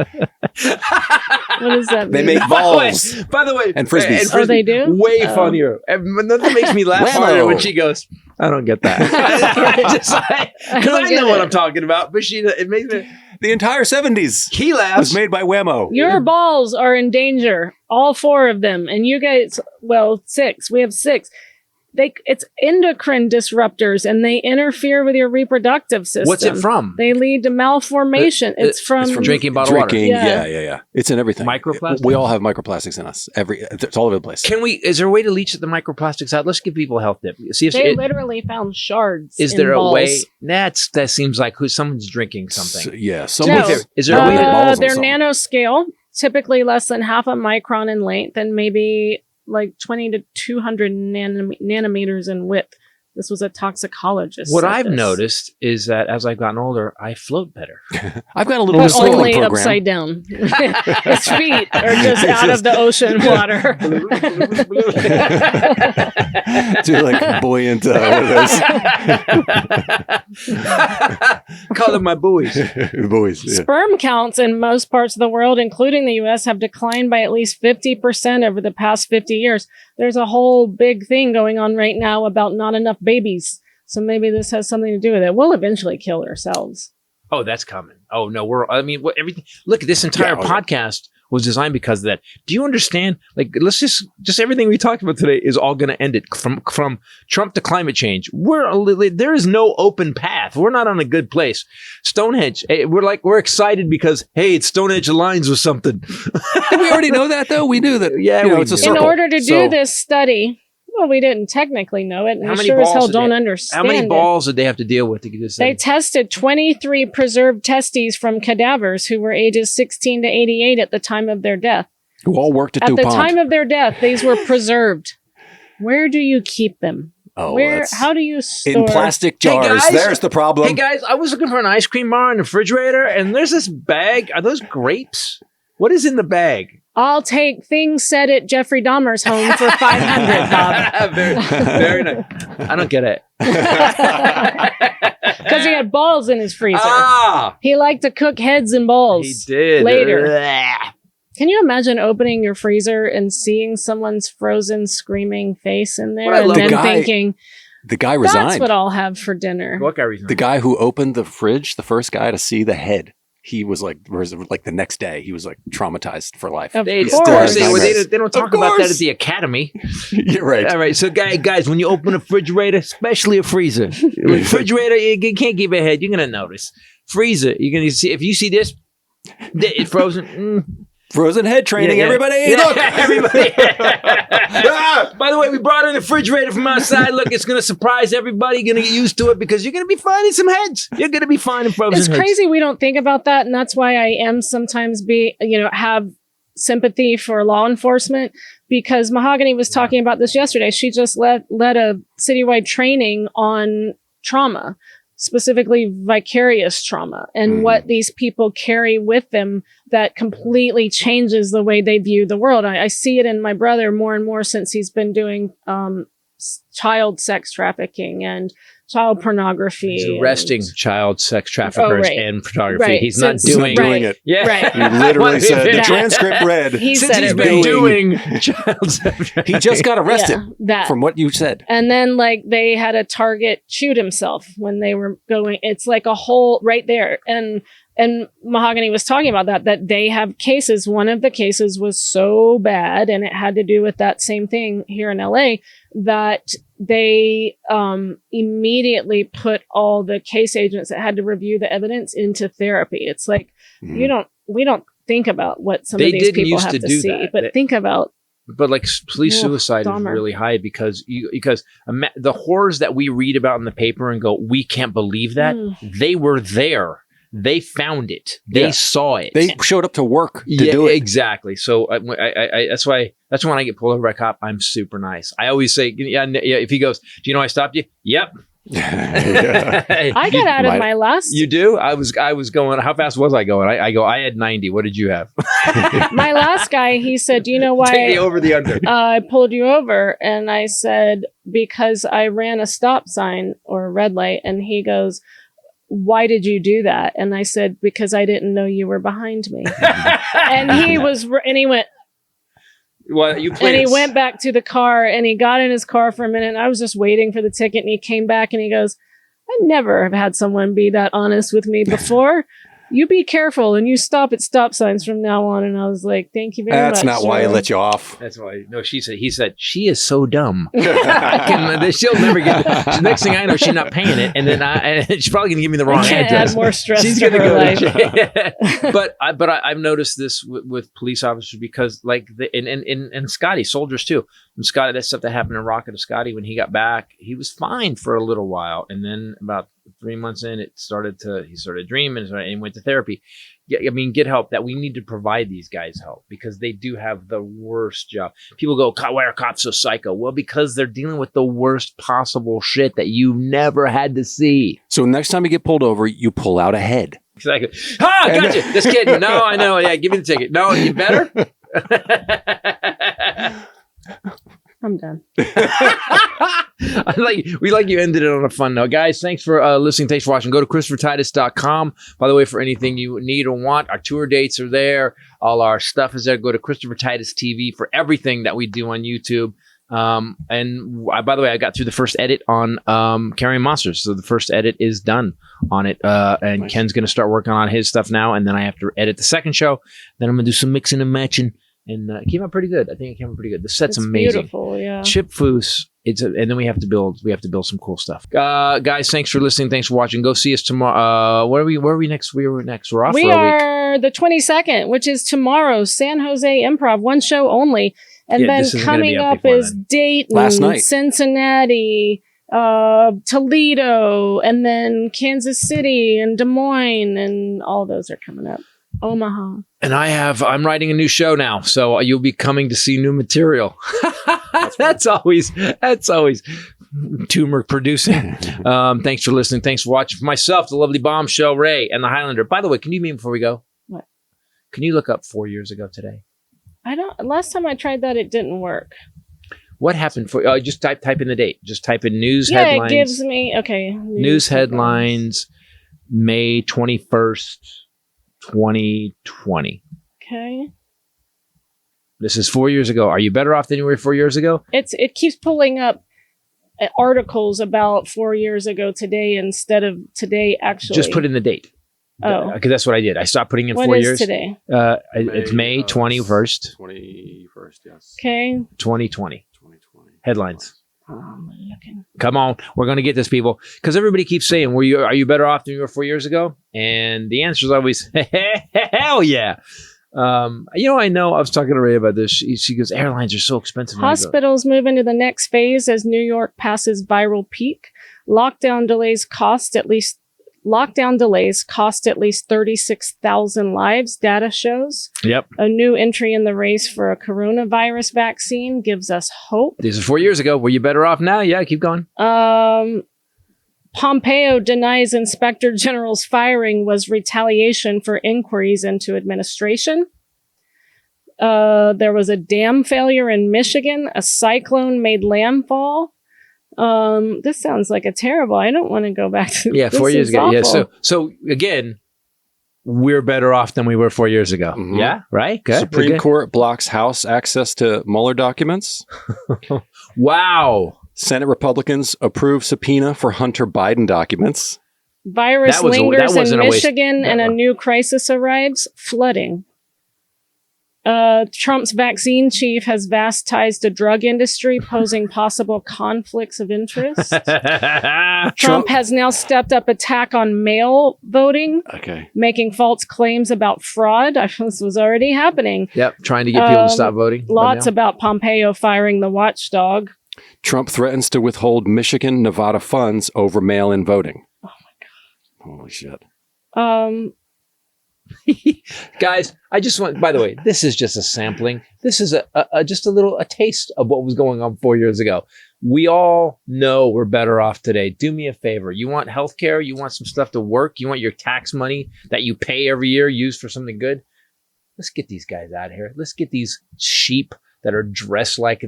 What does that mean? They make balls. By the way, and frisbees. Oh, they do? Way funnier. Nothing makes me laugh harder when she goes, I don't get that. Because I know what I'm talking about, but it makes me. The entire 70s he laughs. Was made by Whammo. Your balls are in danger. All 4 of them. And you guys, 6. We have 6. It's endocrine disruptors and they interfere with your reproductive system. What's it from? They lead to malformation. It's from drinking bottled water. Yeah. It's in everything. Microplastics? We all have microplastics in us. It's all over the place. Is there a way to leach the microplastics out? Let's give people a health tip. See if they literally found shards. Is there balls. a way? That seems like someone's drinking something. Is there a way to they're nanoscale, typically less than half a micron in length and maybe like 20 to 200 nanometers in width. This was a toxicologist. What I've noticed is that as I've gotten older, I float better. I've got a little recycling only program. Upside down. His feet are just out of the ocean water. Do like buoyant. Call them my buoys. Buoys. Yeah. Sperm counts in most parts of the world, including the U.S., have declined by at least 50% over the past 50 years. There's a whole big thing going on right now about not enough babies. So maybe this has something to do with it. We'll eventually kill ourselves. Oh, that's coming. Oh no, everything. Look, this entire podcast was designed because of that. Do you understand? Like, let's just everything we talked about today is all going to end it from Trump to climate change. There is no open path. We're not on a good place. Stonehenge. We're excited because it's Stonehenge aligns with something. Did we already know that though? We knew that. Yeah, it's a circle. In order to do this study. Well, we didn't technically know it, and we sure as hell don't understand it. How many balls did they have to deal with to get this? They tested 23 preserved testes from cadavers who were ages 16 to 88 at the time of their death. Who all worked at DuPont. At the time of their death, these were preserved. Where do you keep them? Oh, How do you store? in plastic jars. guys. There's the problem. Hey guys, I was looking for an ice cream bar in the refrigerator, and there's this bag. Are those grapes? What is in the bag? I'll take things said at Jeffrey Dahmer's home for $500, Bob. Very nice. I don't get it. Because he had balls in his freezer. Ah, He liked to cook heads and balls. he did Later. Ugh. Can you imagine opening your freezer and seeing someone's frozen, screaming face in there Well, I and love then the guy- thinking, The guy that's resigned. what I'll have for dinner? What guy reason? The guy who opened the fridge, the first guy to see the head, he was like the next day, he was like traumatized for life. Of They, course. they don't talk Of about that course. at the academy. You're right. All right, so guys, when you open a refrigerator, especially a freezer, refrigerator, you can't give a head. You're gonna notice. Freezer, you're gonna see if you see this, it's frozen. Frozen head training, Yeah, yeah. everybody. Yeah, Look, everybody. By the way, we brought in the refrigerator from outside. Look, it's going to surprise everybody. You're going to get used to it because you're going to be finding some heads. You're going to be finding frozen It's heads. crazy we don't think about that, and that's why I am sometimes have sympathy for law enforcement, because Mahogany was talking about this yesterday. She just led a citywide training on trauma, specifically vicarious trauma, and what these people carry with them that completely changes the way they view the world. I see it in my brother more and more since he's been doing child sex trafficking and child pornography. He's arresting child sex traffickers right. and photography. Right. He's not Since- doing doing it. Yeah. Right. He literally said the That- transcript read. He Since said he's it been right. doing child sex trafficking. He just got arrested Yeah, that. from what you said. And then they had a target shoot himself when they were going. It's like a whole right there. And Mahogany was talking about that they have cases. One of the cases was so bad, and it had to do with that same thing here in LA, that they immediately put all the case agents that had to review the evidence into therapy. It's like, we don't think about what some They of these didn't people used have to to do see, that. but think about But like police Ugh, suicide is Dahmer. really high because the horrors that we read about in the paper and go, we can't believe that. They were there. They found it. They Yeah. saw it. They showed up to work to do it. Exactly. So I that's why when I get pulled over by a cop, I'm super nice. I always say, yeah. If he goes, do you know I stopped you? Yep. I got out of my last You do? I was going. How fast was I going? I had 90. What did you have? my last guy. He said, "Do you know why Take the over the under. I pulled you over?" And I said, "Because I ran a stop sign or a red light." And he goes, "Why did you do that?" And I said, "Because I didn't know you were behind me." And he went. Well, you And he went back to the car and he got in his car for a minute. And I was just waiting for the ticket. And he came back and he goes, "I never have had someone be that honest with me before. You be careful and you stop at stop signs from now on." And I was like, "Thank you very much." That's not why I sir." let you off. That's why. No, he said, she is so dumb. She'll never get it. Next thing I know, she's not paying it. And then she's probably going to give me the wrong I can't address. add more stress She's to gonna her go life. to jail. But I've noticed this with police officers because and Scotty, soldiers too. When Scotty, that stuff that happened in Rocket to Scotty, when he got back, he was fine for a little while. And then about 3 months in, he started dreaming and went to therapy. Yeah, I mean, get help. That we need to provide these guys help because they do have the worst job. People go, "Why are cops so psycho?" Well, because they're dealing with the worst possible shit that you've never had to see. So next time you get pulled over, you pull out a head. Exactly. Gotcha. Just kidding. No, I know. Yeah, give me the ticket. No, you better. I'm done. We like you ended it on a fun note. Guys, thanks for listening. Thanks for watching. Go to ChristopherTitus.com. By the way, for anything you need or want, our tour dates are there. All our stuff is there. Go to Christopher Titus TV for everything that we do on YouTube. By the way, I got through the first edit on Carrying Monsters. So the first edit is done on it. And nice. Ken's going to start working on his stuff now. And then I have to edit the second show. Then I'm going to do some mixing and matching. And it came out pretty good. I think it came out pretty good. The set's amazing. Beautiful, yeah. Chip Foose. And then we have to build some cool stuff. Guys, thanks for listening. Thanks for watching. Go see us tomorrow. Where are we next? We're off we for a week. are the 22nd, which is tomorrow. San Jose Improv, one show only. And then coming up is Dayton, last night. Cincinnati, Toledo, and then Kansas City and Des Moines, and all those are coming up. Omaha. And I'm writing a new show now, so you'll be coming to see new material. That's always tumor producing. Thanks for listening. Thanks for watching. For myself, the lovely Bombshell, Ray, and the Highlander. By the way, can you meet me before we go? What? Can you look up 4 years ago today? Last time I tried that, it didn't work. What happened for just type in the date. Just type in news Yeah, headlines. it gives me, okay. News headlines, May 21st, 2020. Okay. This is 4 years ago. Are you better off than you were 4 years ago? It keeps pulling up articles about 4 years ago today instead of today actually. Just put in the date. Oh. Because that's what I did. I stopped putting in What 4 is years. today? It's May 21st. 21st, yes. Okay. 2020. 2020. Headlines. I'm looking. Come on. We're going to get this, people. Because everybody keeps saying, are you better off than you were 4 years ago? And the answer is always, hell yeah. I know I was talking to Ray about this. She goes, airlines are so expensive. Hospitals move into the next phase as New York passes viral peak. Lockdown delays cost at least 36,000 lives, data shows. Yep. A new entry in the race for a coronavirus vaccine gives us hope. This is 4 years ago. Were you better off now? Yeah, keep going. Pompeo denies Inspector General's firing was retaliation for inquiries into administration. There was a dam failure in Michigan. A cyclone made landfall. This sounds like a terrible. I don't want to go back to. Yeah, 4 years ago. Awful. Yeah. So again, we're better off than we were 4 years ago. Mm-hmm. Yeah. Right. Good. Supreme Court blocks House access to Mueller documents. Wow. Senate Republicans approve subpoena for Hunter Biden documents. Virus That lingers wasn't in a waste. Michigan and a new crisis arrives. Flooding. Trump's vaccine chief has vast ties to drug industry, posing possible conflicts of interest. Trump has now stepped up attack on mail voting, Okay. making false claims about fraud. This was already happening. Yep. Trying to get people to stop voting. Lots about Pompeo firing the watchdog. Trump threatens to withhold Michigan, Nevada funds over mail-in voting. Oh my God. Holy shit. Guys, I just want, by the way, this is just a sampling. This is just a taste of what was going on 4 years ago. We all know we're better off today. Do me a favor. You want healthcare? You want some stuff to work? You want your tax money that you pay every year used for something good? Let's get these guys out of here. Let's get these sheep that are dressed like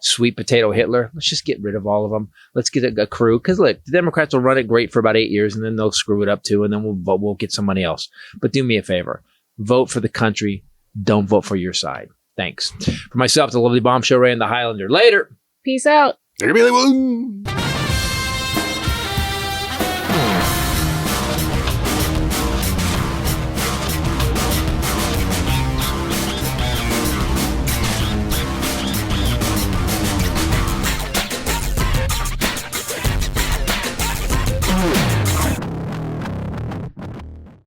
sweet potato Hitler. Let's just get rid of all of them. Let's get a crew. Because look, the Democrats will run it great for about 8 years, and then they'll screw it up too, and then we'll get somebody else. But do me a favor. Vote for the country. Don't vote for your side. Thanks. For myself, the lovely Bombshell, Ray, and the Highlander. Later. Peace out. They're gonna be like, whoa.